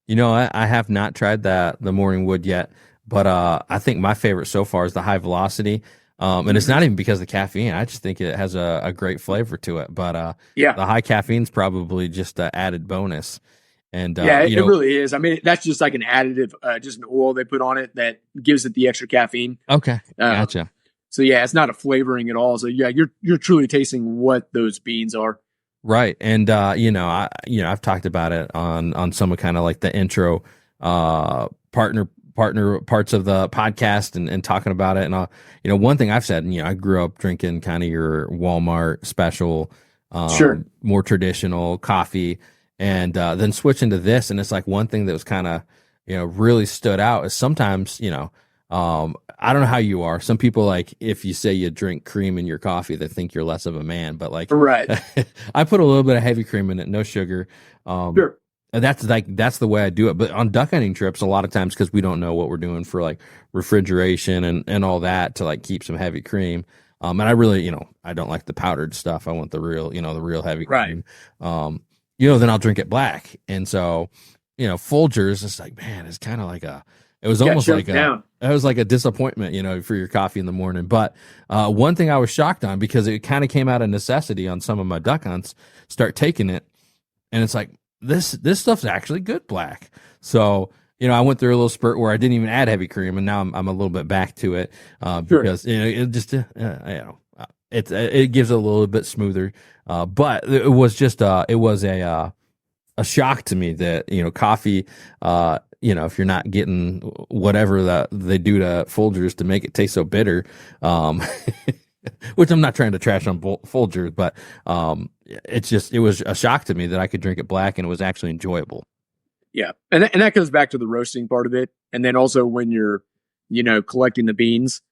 I have not tried the morning wood yet, but I think my favorite so far is the high velocity. And it's not even because of the caffeine. I just think it has a great flavor to it. But Yeah. the high caffeine is probably just an added bonus. And it really is. I mean, that's just like an additive, just an oil they put on it that gives it the extra caffeine. Okay, gotcha. So yeah, it's not a flavoring at all. So yeah, you're truly tasting what those beans are. Right. And I've talked about it on some of kind of like the intro partner parts of the podcast and talking about it. And one thing I've said, I grew up drinking kind of your Walmart special, Sure, more traditional coffee, and then switching to this. And it's like one thing that was kind of, really stood out is sometimes, I don't know how you are. Some people, like, if you say you drink cream in your coffee, they think you're less of a man. But like, right. I put a little bit of heavy cream in it, no sugar. Sure. And that's the way I do it. But on duck hunting trips, a lot of times, because we don't know what we're doing for like refrigeration and all that, to like keep some heavy cream. And I really, I don't like the powdered stuff. I want the real, the real heavy cream. Then I'll drink it black. And so, Folgers, it's like, man, it's kind of like it was almost like it was like a disappointment, for your coffee in the morning. But one thing I was shocked on, because it kind of came out of necessity on some of my duck hunts, start taking it, and it's like, this stuff's actually good black. So, I went through a little spurt where I didn't even add heavy cream, and now I'm a little bit back to it, because it just it gives it a little bit smoother. But it was just it was a shock to me that coffee, if you're not getting whatever that they do to Folgers to make it taste so bitter, which I'm not trying to trash on Folgers, but it was a shock to me that I could drink it black and it was actually enjoyable. Yeah. And that goes back to the roasting part of it. And then also when you're, collecting the beans.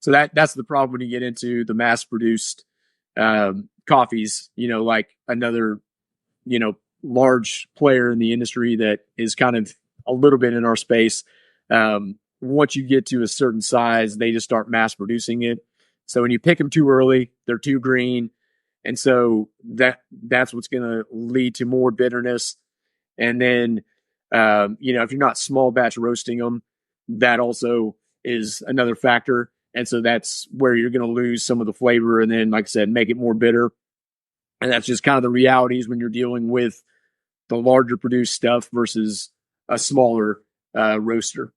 So that's the problem when you get into the mass produced coffees, like another, large player in the industry that is kind of a little bit in our space. Once you get to a certain size, they just start mass producing it. So when you pick them too early, they're too green. And so that's what's going to lead to more bitterness. And then, if you're not small batch roasting them, that also is another factor. And so that's where you're going to lose some of the flavor. And then, like I said, make it more bitter. And that's just kind of the realities when you're dealing with the larger produced stuff versus a smaller roaster.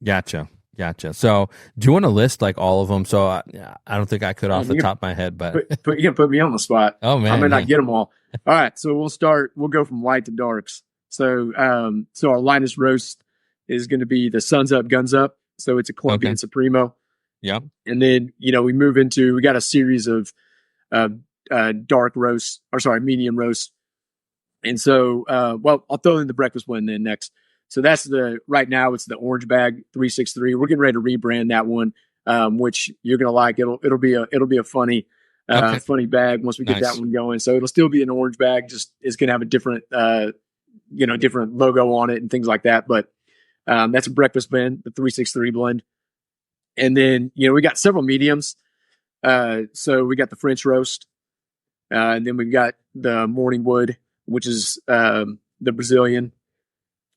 Gotcha. So do you want to list like all of them? So I don't think I could off the top of my head, but you can put me on the spot. Oh man, I may not get them all. All right. So we'll go from light to darks. So our lightest roast is going to be the Suns Up, Guns Up. So it's a Colombian Supremo. Yeah. And then, we got a series of dark roast, medium roast. And so, I'll throw in the breakfast one then next. So that's right now it's the Orange Bag 363. We're getting ready to rebrand that one, which you're going to like. It'll be a funny bag once we get that one going. So it'll still be an orange bag, just it's going to have a different, different logo on it and things like that. But that's a breakfast blend, the 363 blend. And then, we got several mediums. So we got the French roast, and then we've got the morning wood, which is the Brazilian.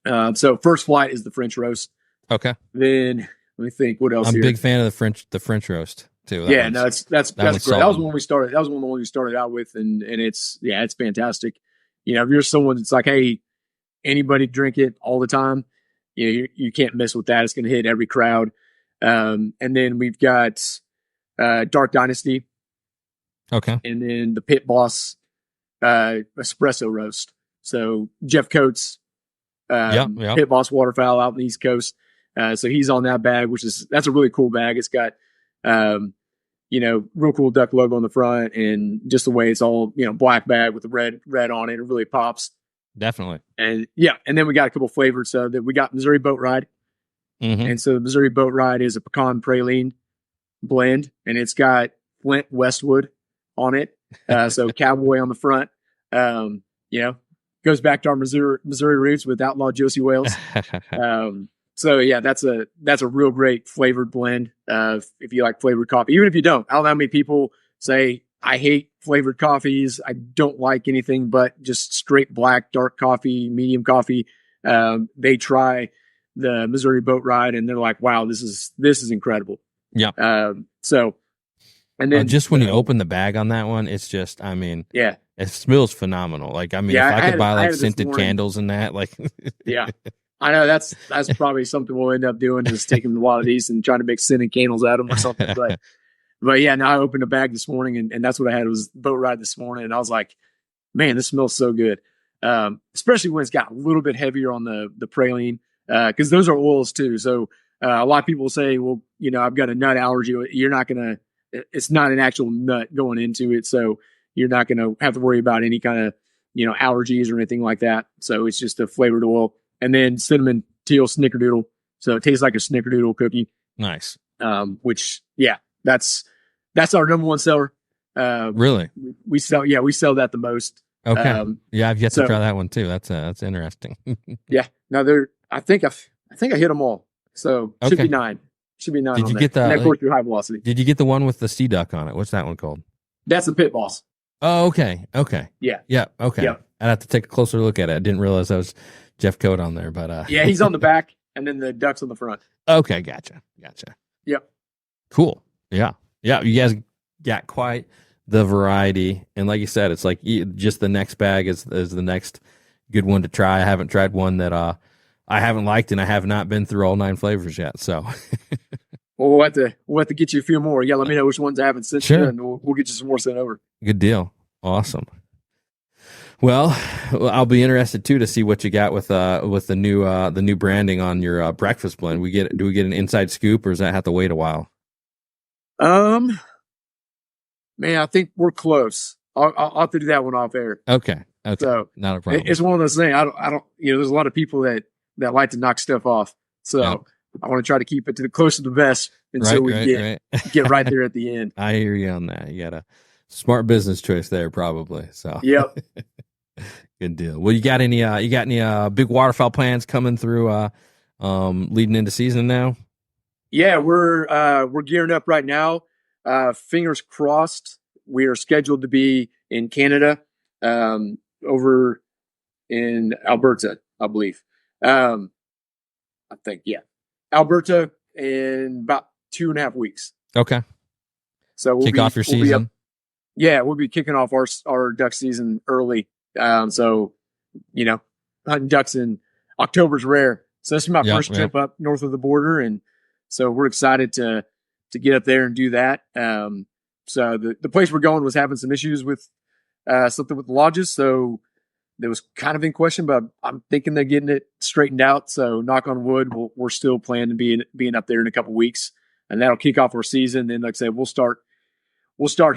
So first flight is the French roast. Okay. Then let me think what else. I'm a here. big fan of the French roast too. That's great. That was when we started. That was one of the ones we started out with, and it's fantastic. If you're someone that's like, hey, anybody drink it all the time, you can't mess with that. It's going to hit every crowd. And then we've got Dark Dynasty. Okay. And then the Pit Boss espresso roast. So Jeff Coates, Pit Boss waterfowl out on the East Coast. So he's on that bag, that's a really cool bag. It's got, real cool duck logo on the front, and just the way it's all, black bag with the red on it. It really pops. Definitely. And and then we got a couple flavors. So that we got Missouri Boat Ride. Mm-hmm. And so the Missouri Boat Ride is a pecan praline blend, and it's got Flint Westwood on it. So cowboy on the front. Goes back to our Missouri roots with Outlaw Josie Wales. So yeah, that's a real great flavored blend. If you like flavored coffee, even if you don't, I don't know how many people say I hate flavored coffees. I don't like anything but just straight black, dark coffee, medium coffee. They try the Missouri Boat Ride and they're like, wow, this is incredible. Yeah. So, and then just when you open the bag on that one, it's just, I mean, yeah, it smells phenomenal. Like, I mean, Yeah, if I could buy like this scented morning. candles and that, like, Yeah, I know that's probably something we'll end up doing is taking a lot of these and trying to make scented candles out of them or something. But yeah, now I opened a bag this morning and that's what I had was Boat Ride this morning. And I was like, man, this smells so good. Especially when it's got a little bit heavier on the praline, cause those are oils too. So, a lot of people say, well, you know, I've got a nut allergy. It's not an actual nut going into it. So you're not going to have to worry about any kind of, you know, allergies or anything like that. So it's just a flavored oil. And then cinnamon teal snickerdoodle. So it tastes like a snickerdoodle cookie. nice. Which, yeah, that's our number one seller. Really? We sell that the most. Okay. Yeah, I've yet to so- try that one too. That's interesting. Yeah. Now I think I hit them all. So should Okay. be 9. Should be 9. Did on you there. get the- And of course through high velocity? Did you get the one with the sea duck on it? What's that one called? That's the Pit Boss. Oh, okay. Okay. Yeah. Yeah. Okay. Yep. I'd have to take a closer look at it. I didn't realize that was Jeff Coat on there, but Yeah, he's on the back and then the duck's on the front. okay. Gotcha. Yep. Cool. Yeah. Yeah. You guys got quite the variety. And like you said, it's like just the next bag is the next good one to try. I haven't tried one that I haven't liked, and I have not been through all 9 flavors yet. So Well, we'll have to get you a few more. Yeah, let me know which ones I haven't sent Sure. you, and we'll get you some more sent over. good deal. Awesome. Well, I'll be interested too to see what you got with the new branding on your breakfast blend. Do we get an inside scoop, or does that have to wait a while? Man, I think we're close. I'll have to do that one off air. Okay. So Not a problem. it's one of those things. I don't. You know, there's a lot of people that like to knock stuff off. So Yep. I want to try to keep it to the close to the best, and so we get right there at the end. I hear you on that. You got a smart business choice there, probably. So Yep. good deal. Well, you got any big waterfowl plans coming through leading into season now? Yeah, we're gearing up right now. Fingers crossed. We are scheduled to be in Canada, over in Alberta, I believe. I think, yeah, Alberta in about 2.5 weeks. Okay. So Kick off your season. We'll be kicking off our duck season early. So, you know, hunting ducks in October's rare. So this is my first trip up north of the border, and so we're excited to get up there and do that. So the place we're going was having some issues with something with the lodges, so that was kind of in question, but I'm thinking they're getting it straightened out. So knock on wood, we're still planning to being up there in a couple weeks, and that'll kick off our season. Then, like I said, we'll start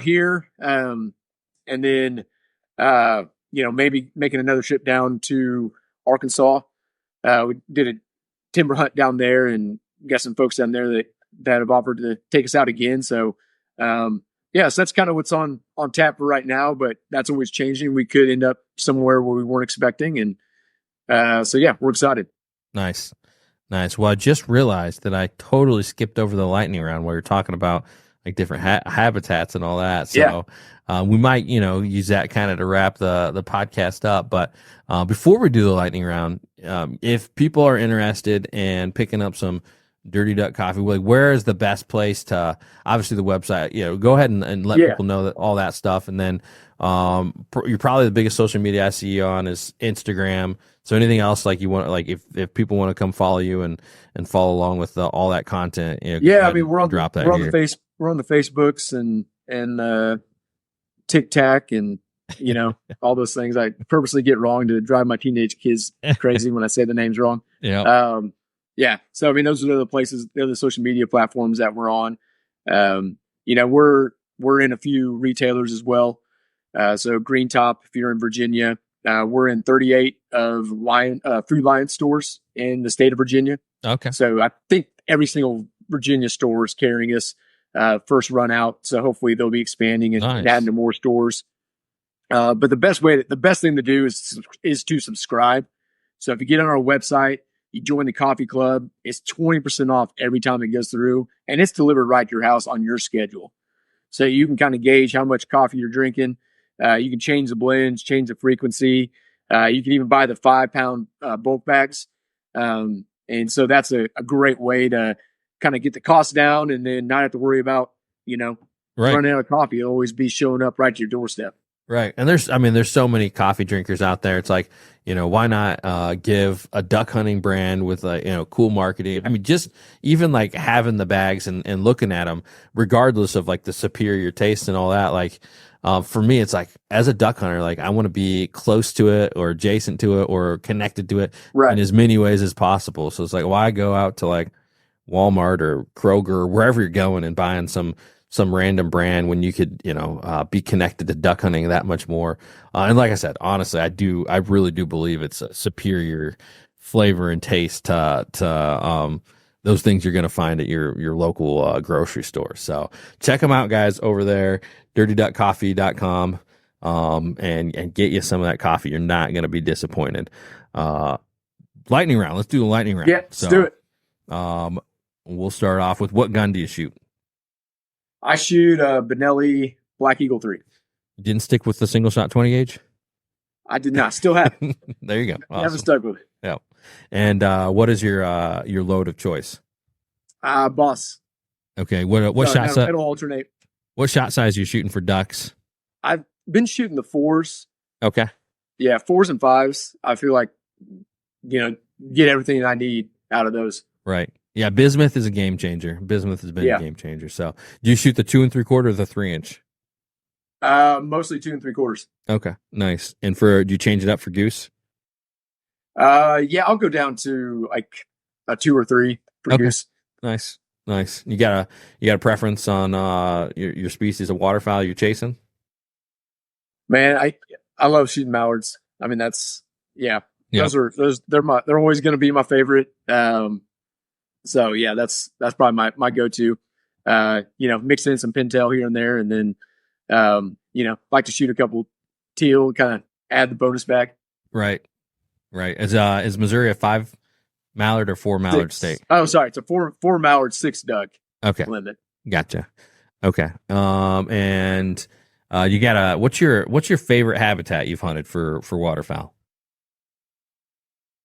here, and then maybe making another trip down to Arkansas. We did a timber hunt down there, and got some folks down there that have offered to take us out again. So, so that's kind of what's on tap for right now, but that's always changing. We could end up somewhere where we weren't expecting. And, we're excited. Nice. Well, I just realized that I totally skipped over the lightning round while you're talking about like different habitats and all that. So, we might, use that kind of to wrap the podcast up. But, before we do the lightning round, if people are interested in picking up some Dirty Duck coffee, like where is the best place to, obviously the website, go ahead and let people know that all that stuff. And then, you're probably the biggest social media I see you on is Instagram. So anything else like you want, like if people want to come follow you and follow along with all that content, I mean, we're on the Facebooks and TikTok and, all those things. I purposely get wrong to drive my teenage kids crazy when I say the names wrong. Yeah. So, I mean, those are the places, they're the social media platforms that we're on. We're in a few retailers as well. So Green Top, if you're in Virginia, we're in 38 of Food Lion stores in the state of Virginia. Okay. So I think every single Virginia store is carrying us, first run out. So hopefully they'll be expanding and adding to more stores. But the best thing to do is to subscribe. So if you get on our website, You join the coffee club. It's 20% off every time it goes through, and it's delivered right to your house on your schedule. So you can kind of gauge how much coffee you're drinking. You can change the blends, change the frequency. You can even buy the 5-pound bulk bags. And so that's a great way to kind of get the cost down and then not have to worry about, running out of coffee. It'll always be showing up right to your doorstep. Right. And there's so many coffee drinkers out there. It's like, why not give a duck hunting brand with cool marketing? I mean, just even like having the bags and looking at them, regardless of like the superior taste and all that. Like, for me, it's like as a duck hunter, like I want to be close to it or adjacent to it or connected to it in as many ways as possible. So it's like, why go out to like Walmart or Kroger or wherever you're going and buying some random brand when you could, be connected to duck hunting that much more. And like I said, honestly, I really do believe it's a superior flavor and taste to those things you're going to find at your local grocery store. So check them out, guys, over there, dirtyduckcoffee.com, and get you some of that coffee. You're not going to be disappointed. Lightning round. Let's do the lightning round. Yeah, let's do it. We'll start off with, what gun do you shoot? I shoot a Benelli Black Eagle 3. You didn't stick with the single shot 20 gauge? I did not. Still have it. There you go. Awesome. Haven't stuck with it. Yeah. And what is your load of choice? Boss. Okay. What shot size? It'll alternate. What shot size are you shooting for ducks? I've been shooting the 4s. Okay. Yeah, 4s and 5s. I feel like, get everything I need out of those. Right. Yeah, bismuth is a game changer. Bismuth has been a game changer. So, do you shoot the 2 3/4 or the 3-inch? Mostly 2 3/4. Okay, nice. And do you change it up for goose? Yeah, I'll go down to like a 2 or 3 for goose. Nice. You got a preference on your species of waterfowl you're chasing? Man, I love shooting mallards. I mean, that's they're always going to be my favorite. So yeah, that's probably my go-to. Mixing in some pintail here and there, and then like to shoot a couple teal, kind of add the bonus back. Right. Is Missouri a 5 mallard or 4 mallard state? Oh, sorry, it's a 4 mallard, 6 duck. Okay, limit. Gotcha. Okay. And you got what's your favorite habitat you've hunted for waterfowl?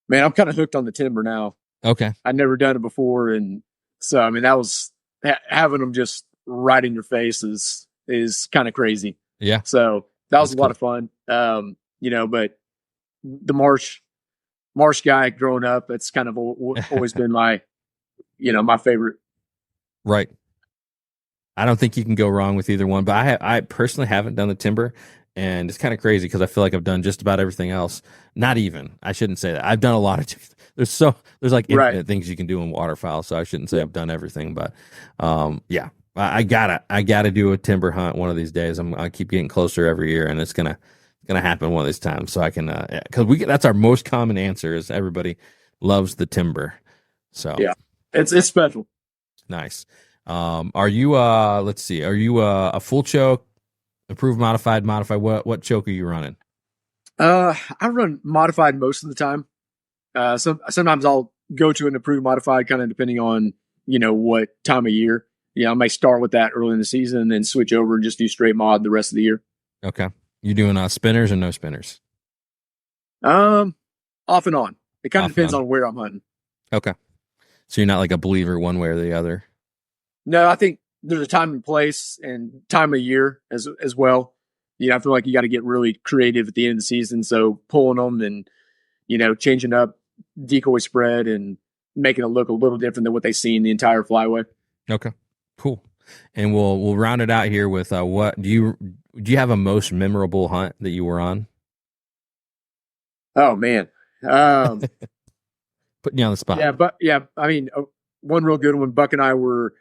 Man, I'm kind of hooked on the timber now. Okay. I'd never done it before. And so, I mean, that was having them just right in your face is kind of crazy. Yeah. So that was a lot of fun. But the marsh guy growing up, that's kind of always been my favorite. Right. I don't think you can go wrong with either one, but I personally haven't done the timber. And it's kind of crazy because I feel like I've done just about everything else. Not even. I shouldn't say that. I've done a lot of. There's like infinite things you can do in waterfowl, so I shouldn't say I've done everything. But I gotta do a timber hunt one of these days. I keep getting closer every year, and it's gonna happen one of these times. So I can because that's our most common answer is everybody loves the timber. So yeah, it's special. Nice. Are you let's see? Are you a full choke? Approved, modified? What choke are you running? I run modified most of the time. Sometimes I'll go to an approved modified, kind of depending on what time of year. I might start with that early in the season and then switch over and just do straight mod the rest of the year. Okay, you doing spinners or no spinners? Off and on. It kind of depends on where I'm hunting. Okay, so you're not like a believer one way or the other. No, I think there's a time and place and time of year as well. I feel like you got to get really creative at the end of the season. So pulling them and, changing up decoy spread and making it look a little different than what they see in the entire flyway. Okay, cool. And we'll round it out here with what do you have a most memorable hunt that you were on? Oh man. Putting you on the spot. Yeah. I mean, one real good one, Buck and I were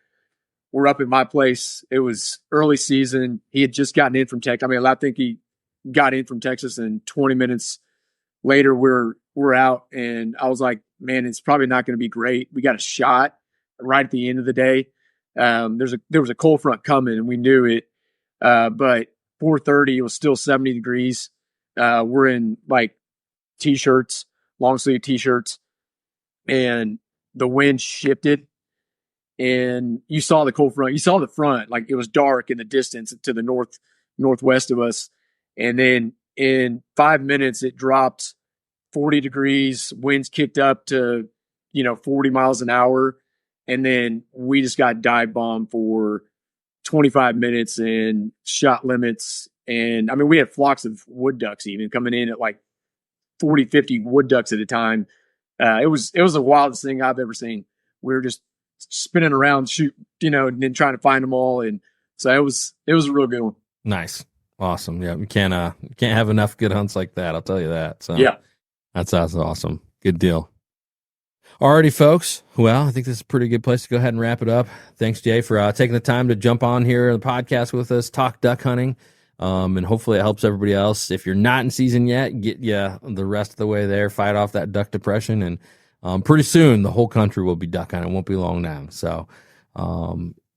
up in my place. It was early season. He had just gotten in from Texas. I mean, I think he got in from Texas, and 20 minutes later, we're out. And I was like, man, it's probably not going to be great. We got a shot right at the end of the day. There was a cold front coming, and we knew it. But 4:30, it was still 70 degrees. We're in like t-shirts, long sleeve t-shirts. and the wind shifted, and you saw the cold front. You saw the front, like it was dark in the distance to the northwest of us, and then in 5 minutes it dropped 40 degrees. Winds kicked up to 40 miles an hour, and then we just got dive bombed for 25 minutes and shot limits. And I mean, we had flocks of wood ducks even coming in at like 40, 50 wood ducks at a time. It was the wildest thing I've ever seen. We were just spinning around, and then trying to find them all. And so it was a real good one. Nice. Awesome. Yeah. We can't have enough good hunts like that. I'll tell you that. So yeah, that's awesome. Good deal. Alrighty, folks. Well, I think this is a pretty good place to go ahead and wrap it up. Thanks, Jay, for taking the time to jump on here on the podcast with us, talk duck hunting. And hopefully it helps everybody else. If you're not in season yet, get you the rest of the way there, fight off that duck depression. And pretty soon the whole country will be duck hunting. It won't be long now. So,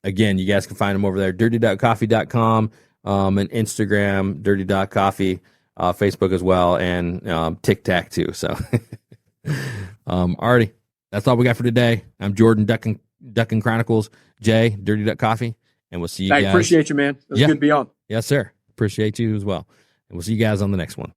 again, you guys can find them over there, dirty.coffee.com, and Instagram, dirty.coffee, Facebook as well, and TikTok too. So, alrighty. That's all we got for today. I'm Jordan, Ducking Chronicles, Jay, dirty.coffee, and we'll see you guys. I appreciate you, man. It was good to be on. Yes, sir. Appreciate you as well. And we'll see you guys on the next one.